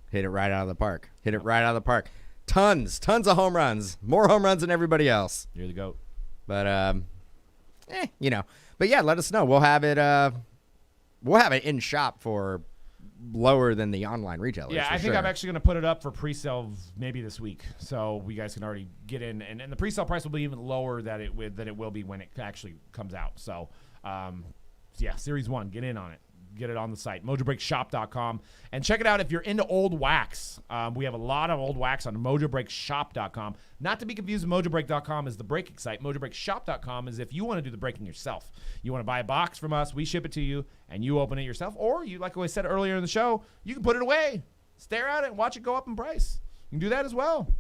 Hit it right out of the park. Tons of home runs. More home runs than everybody else. You're the GOAT. But But yeah, let us know. We'll have it in shop for lower than the online retailers. Yeah, I think I'm actually going to put it up for pre-sale maybe this week, so we guys can already get in, and the pre-sale price will be even lower than it will be when it actually comes out. So, yeah, Series 1, get in on it. Get it on the site, mojobreakshop.com, and check it out if you're into old wax. We have a lot of old wax on mojobreakshop.com. Not to be confused with mojobreak.com is the breaking site. Mojobreakshop.com is if you want to do the breaking yourself. You want to buy a box from us, we ship it to you, and you open it yourself. Or, you, like I said earlier in the show, you can put it away, stare at it, and watch it go up in price. You can do that as well.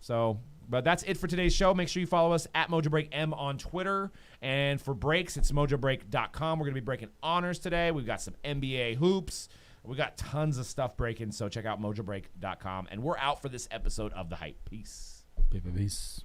So, but that's it for today's show. Make sure you follow us at MojobreakM on Twitter. And for breaks, it's mojobreak.com. We're going to be breaking honors today. We've got some NBA hoops. We got tons of stuff breaking, so check out mojobreak.com. And we're out for this episode of The Hype. Peace. Peace.